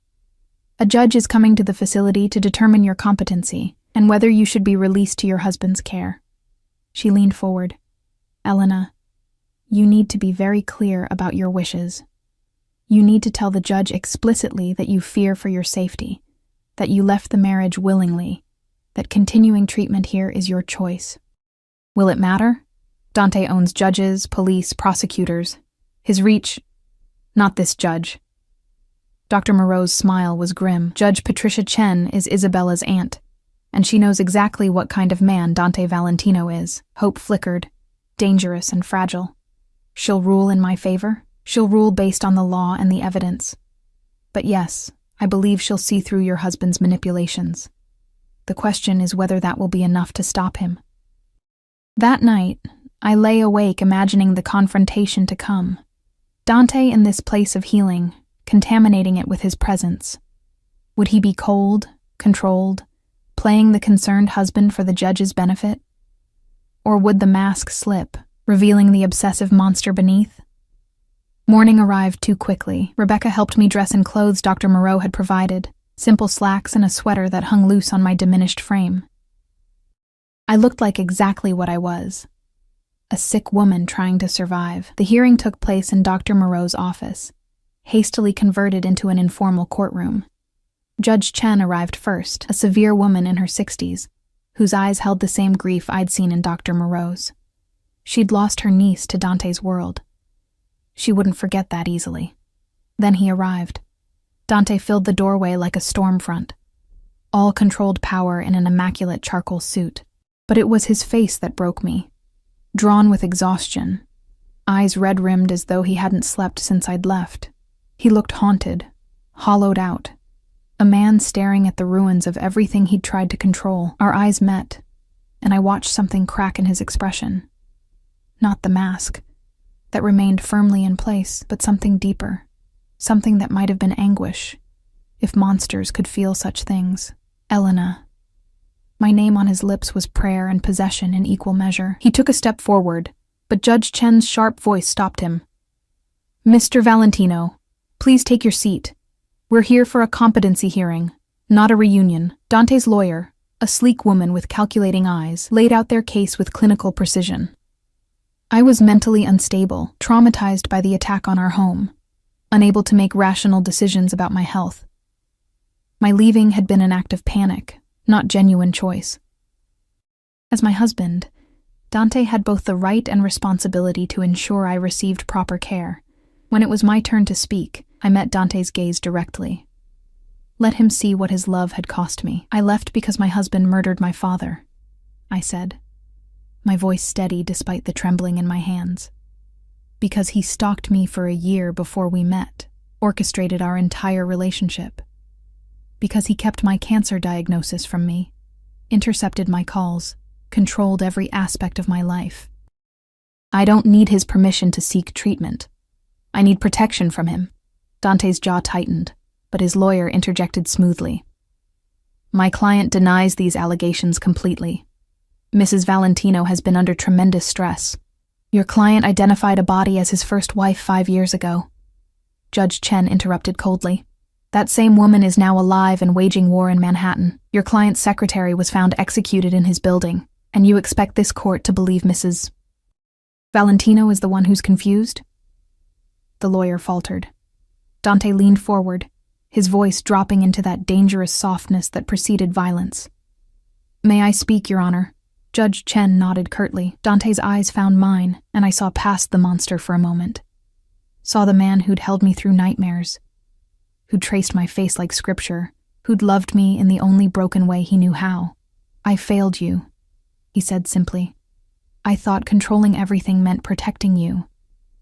A judge is coming to the facility to determine your competency and whether you should be released to your husband's care." She leaned forward. "Elena, you need to be very clear about your wishes. You need to tell the judge explicitly that you fear for your safety, that you left the marriage willingly, that continuing treatment here is your choice." "Will it matter? Dante owns judges, police, prosecutors. His reach—" "Not this judge." Dr. Moreau's smile was grim. "Judge Patricia Chen is Isabella's aunt, and she knows exactly what kind of man Dante Valentino is. Hope flickered, dangerous and fragile. She'll rule in my favor. She'll rule based on the law and the evidence. But yes, I believe she'll see through your husband's manipulations. The question is whether that will be enough to stop him." That night, I lay awake imagining the confrontation to come. Dante in this place of healing, contaminating it with his presence. Would he be cold, controlled, playing the concerned husband for the judge's benefit? Or would the mask slip, revealing the obsessive monster beneath? Morning arrived too quickly. Rebecca helped me dress in clothes Dr. Moreau had provided, simple slacks and a sweater that hung loose on my diminished frame. I looked like exactly what I was, a sick woman trying to survive. The hearing took place in Dr. Moreau's office. hastily converted into an informal courtroom. Judge Chen arrived first, a severe woman in her 60s, whose eyes held the same grief I'd seen in Dr. Moreau's. She'd lost her niece to Dante's world. She wouldn't forget that easily. Then he arrived. Dante filled the doorway like a storm front, all controlled power in an immaculate charcoal suit. But it was his face that broke me. Drawn with exhaustion, eyes red-rimmed as though he hadn't slept since I'd left. He looked haunted, hollowed out, a man staring at the ruins of everything he'd tried to control. Our eyes met, and I watched something crack in his expression. Not the mask, that remained firmly in place, but something deeper, something that might have been anguish, if monsters could feel such things. Elena. My name on his lips was prayer and possession in equal measure. He took a step forward, but Judge Chen's sharp voice stopped him. Mr. Valentino, please take your seat. We're here for a competency hearing, not a reunion. Dante's lawyer, a sleek woman with calculating eyes, laid out their case with clinical precision. I was mentally unstable, traumatized by the attack on our home, unable to make rational decisions about my health. My leaving had been an act of panic, not genuine choice. As my husband, Dante had both the right and responsibility to ensure I received proper care. When it was my turn to speak, I met Dante's gaze directly. Let him see what his love had cost me. I left because my husband murdered my father, I said, my voice steady despite the trembling in my hands. Because he stalked me for a year before we met, orchestrated our entire relationship. Because he kept my cancer diagnosis from me, intercepted my calls, controlled every aspect of my life. I don't need his permission to seek treatment. I need protection from him. Dante's jaw tightened, but his lawyer interjected smoothly. My client denies these allegations completely. Mrs. Valentino has been under tremendous stress. Your client identified a body as his first wife 5 years ago. Judge Chen interrupted coldly. That same woman is now alive and waging war in Manhattan. Your client's secretary was found executed in his building, and you expect this court to believe Mrs. Valentino is the one who's confused? The lawyer faltered. Dante leaned forward, his voice dropping into that dangerous softness that preceded violence. May I speak, Your Honor? Judge Chen nodded curtly. Dante's eyes found mine, and I saw past the monster for a moment. Saw the man who'd held me through nightmares, who'd traced my face like scripture, who'd loved me in the only broken way he knew how. I failed you, he said simply. I thought controlling everything meant protecting you.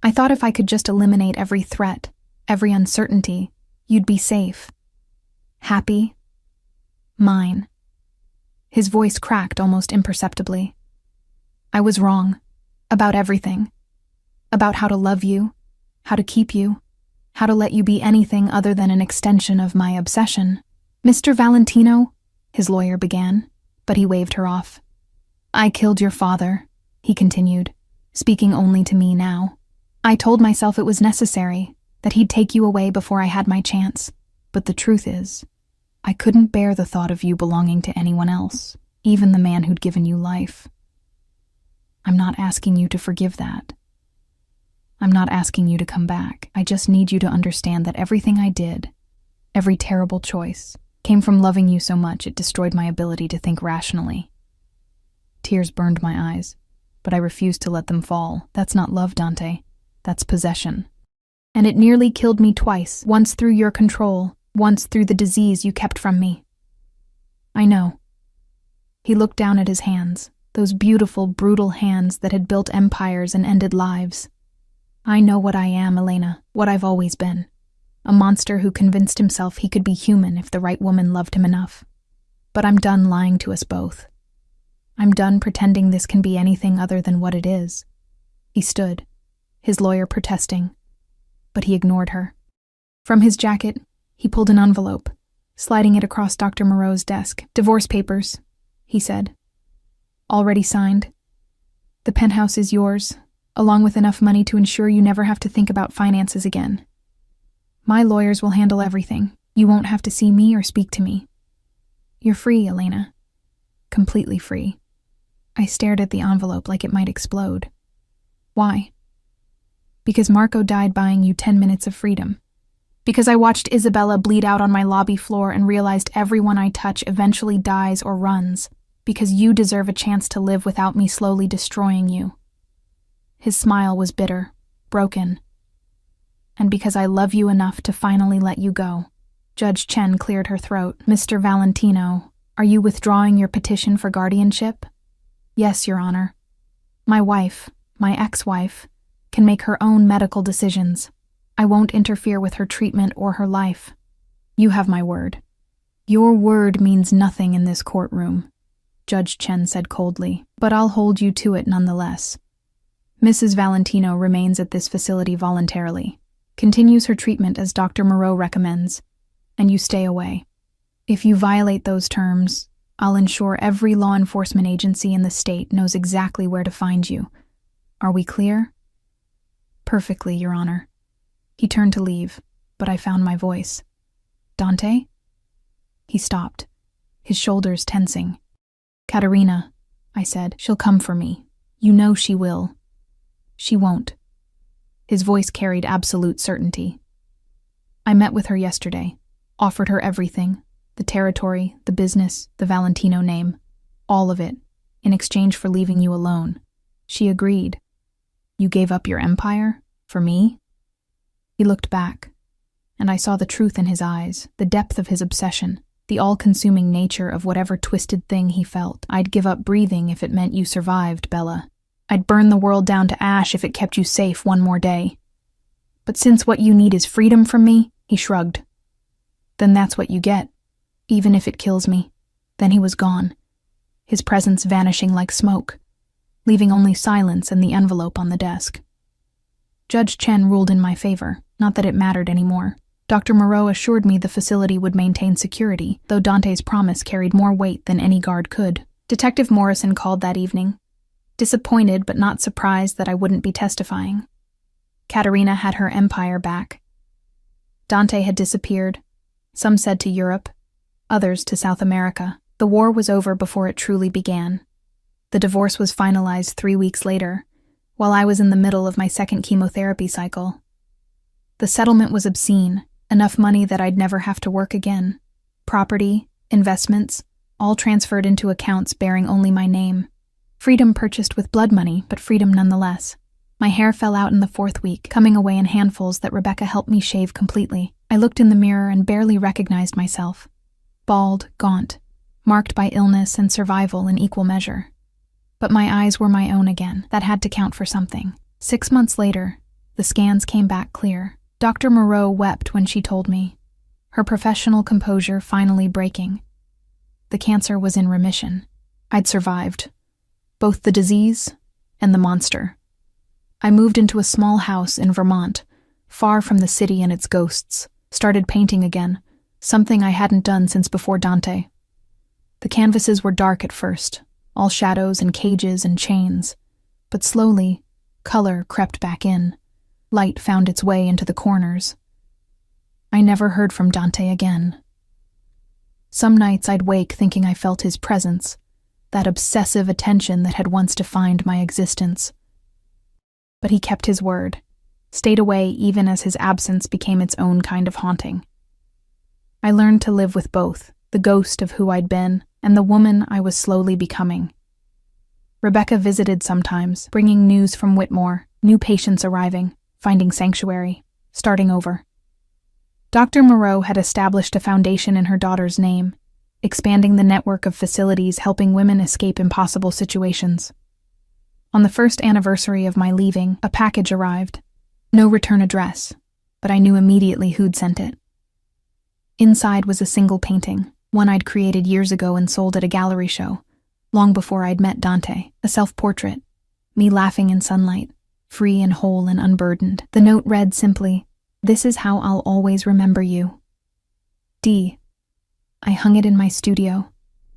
I thought if I could just eliminate every threat, every uncertainty, you'd be safe. Happy. Mine. His voice cracked almost imperceptibly. I was wrong. About everything. About how to love you, how to keep you, how to let you be anything other than an extension of my obsession. Mr. Valentino, his lawyer began, but he waved her off. I killed your father, he continued, speaking only to me now. I told myself it was necessary, that he'd take you away before I had my chance. But the truth is, I couldn't bear the thought of you belonging to anyone else, even the man who'd given you life. I'm not asking you to forgive that. I'm not asking you to come back. I just need you to understand that everything I did, every terrible choice, came from loving you so much it destroyed my ability to think rationally. Tears burned my eyes, but I refused to let them fall. That's not love, Dante. That's possession. And it nearly killed me twice, once through your control, once through the disease you kept from me. I know. He looked down at his hands, those beautiful, brutal hands that had built empires and ended lives. I know what I am, Elena, what I've always been. A monster who convinced himself he could be human if the right woman loved him enough. But I'm done lying to us both. I'm done pretending this can be anything other than what it is. He stood, his lawyer protesting, but he ignored her. From his jacket, he pulled an envelope, sliding it across Dr. Moreau's desk. Divorce papers, he said. Already signed. The penthouse is yours, along with enough money to ensure you never have to think about finances again. My lawyers will handle everything. You won't have to see me or speak to me. You're free, Elena. Completely free. I stared at the envelope like it might explode. Why? Because Marco died buying you 10 minutes of freedom. Because I watched Isabella bleed out on my lobby floor and realized everyone I touch eventually dies or runs. Because you deserve a chance to live without me slowly destroying you. His smile was bitter, broken. And because I love you enough to finally let you go. Judge Chen cleared her throat. Mr. Valentino, are you withdrawing your petition for guardianship? Yes, Your Honor. My wife, my ex-wife, can make her own medical decisions. I won't interfere with her treatment or her life. You have my word. Your word means nothing in this courtroom, Judge Chen said coldly, but I'll hold you to it nonetheless. Mrs. Valentino remains at this facility voluntarily, continues her treatment as Dr. Moreau recommends, and you stay away. If you violate those terms, I'll ensure every law enforcement agency in the state knows exactly where to find you. Are we clear? Perfectly, Your Honor. He turned to leave, but I found my voice. Dante? He stopped, his shoulders tensing. Katerina, I said, she'll come for me. You know she will. She won't. His voice carried absolute certainty. I met with her yesterday, offered her everything, the territory, the business, the Valentino name, all of it, in exchange for leaving you alone. She agreed. You gave up your empire? For me? He looked back, and I saw the truth in his eyes, the depth of his obsession, the all-consuming nature of whatever twisted thing he felt. I'd give up breathing if it meant you survived, Bella. I'd burn the world down to ash if it kept you safe one more day. But since what you need is freedom from me, he shrugged. Then that's what you get, even if it kills me. Then he was gone, his presence vanishing like smoke, leaving only silence and the envelope on the desk. Judge Chen ruled in my favor, not that it mattered anymore. Dr. Moreau assured me the facility would maintain security, though Dante's promise carried more weight than any guard could. Detective Morrison called that evening, disappointed but not surprised that I wouldn't be testifying. Katerina had her empire back. Dante had disappeared, some said to Europe, others to South America. The war was over before it truly began. The divorce was finalized 3 weeks later, while I was in the middle of my second chemotherapy cycle. The settlement was obscene, enough money that I'd never have to work again. Property, investments, all transferred into accounts bearing only my name. Freedom purchased with blood money, but freedom nonetheless. My hair fell out in the 4th week, coming away in handfuls that Rebecca helped me shave completely. I looked in the mirror and barely recognized myself. Bald, gaunt, marked by illness and survival in equal measure. But my eyes were my own again. That had to count for something. 6 months later, the scans came back clear. Dr. Moreau wept when she told me, her professional composure finally breaking. The cancer was in remission. I'd survived, both the disease and the monster. I moved into a small house in Vermont, far from the city and its ghosts, started painting again, something I hadn't done since before Dante. The canvases were dark at first, all shadows and cages and chains, but slowly, color crept back in. Light found its way into the corners. I never heard from Dante again. Some nights I'd wake thinking I felt his presence, that obsessive attention that had once defined my existence. But he kept his word, stayed away even as his absence became its own kind of haunting. I learned to live with both, the ghost of who I'd been and the woman I was slowly becoming. Rebecca visited sometimes, bringing news from Whitmore, new patients arriving, finding sanctuary, starting over. Dr. Moreau had established a foundation in her daughter's name, expanding the network of facilities helping women escape impossible situations. On the 1st anniversary of my leaving, a package arrived. No return address, but I knew immediately who'd sent it. Inside was a single painting, one I'd created years ago and sold at a gallery show, long before I'd met Dante, a self-portrait, me laughing in sunlight, free and whole and unburdened. The note read simply, "This is how I'll always remember you. D." I hung it in my studio,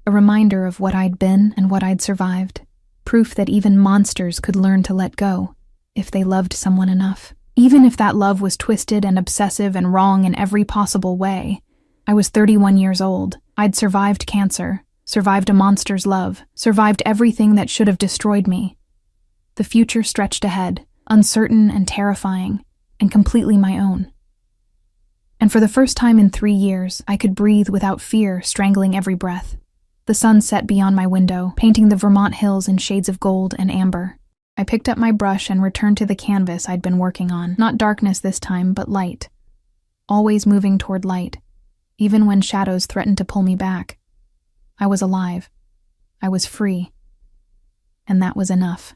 a reminder of what I'd been and what I'd survived, proof that even monsters could learn to let go, if they loved someone enough. Even if that love was twisted and obsessive and wrong in every possible way. I was 31 years old. I'd survived cancer, survived a monster's love, survived everything that should have destroyed me. The future stretched ahead, uncertain and terrifying, and completely my own. And and for the first time in 3 years, I could breathe without fear strangling every breath. The sun set beyond my window, painting the Vermont hills in shades of gold and amber. I picked up my brush and returned to the canvas I'd been working on. Not darkness this time, but light. Always moving toward light, even when shadows threatened to pull me back. I was alive. I was free. And that was enough.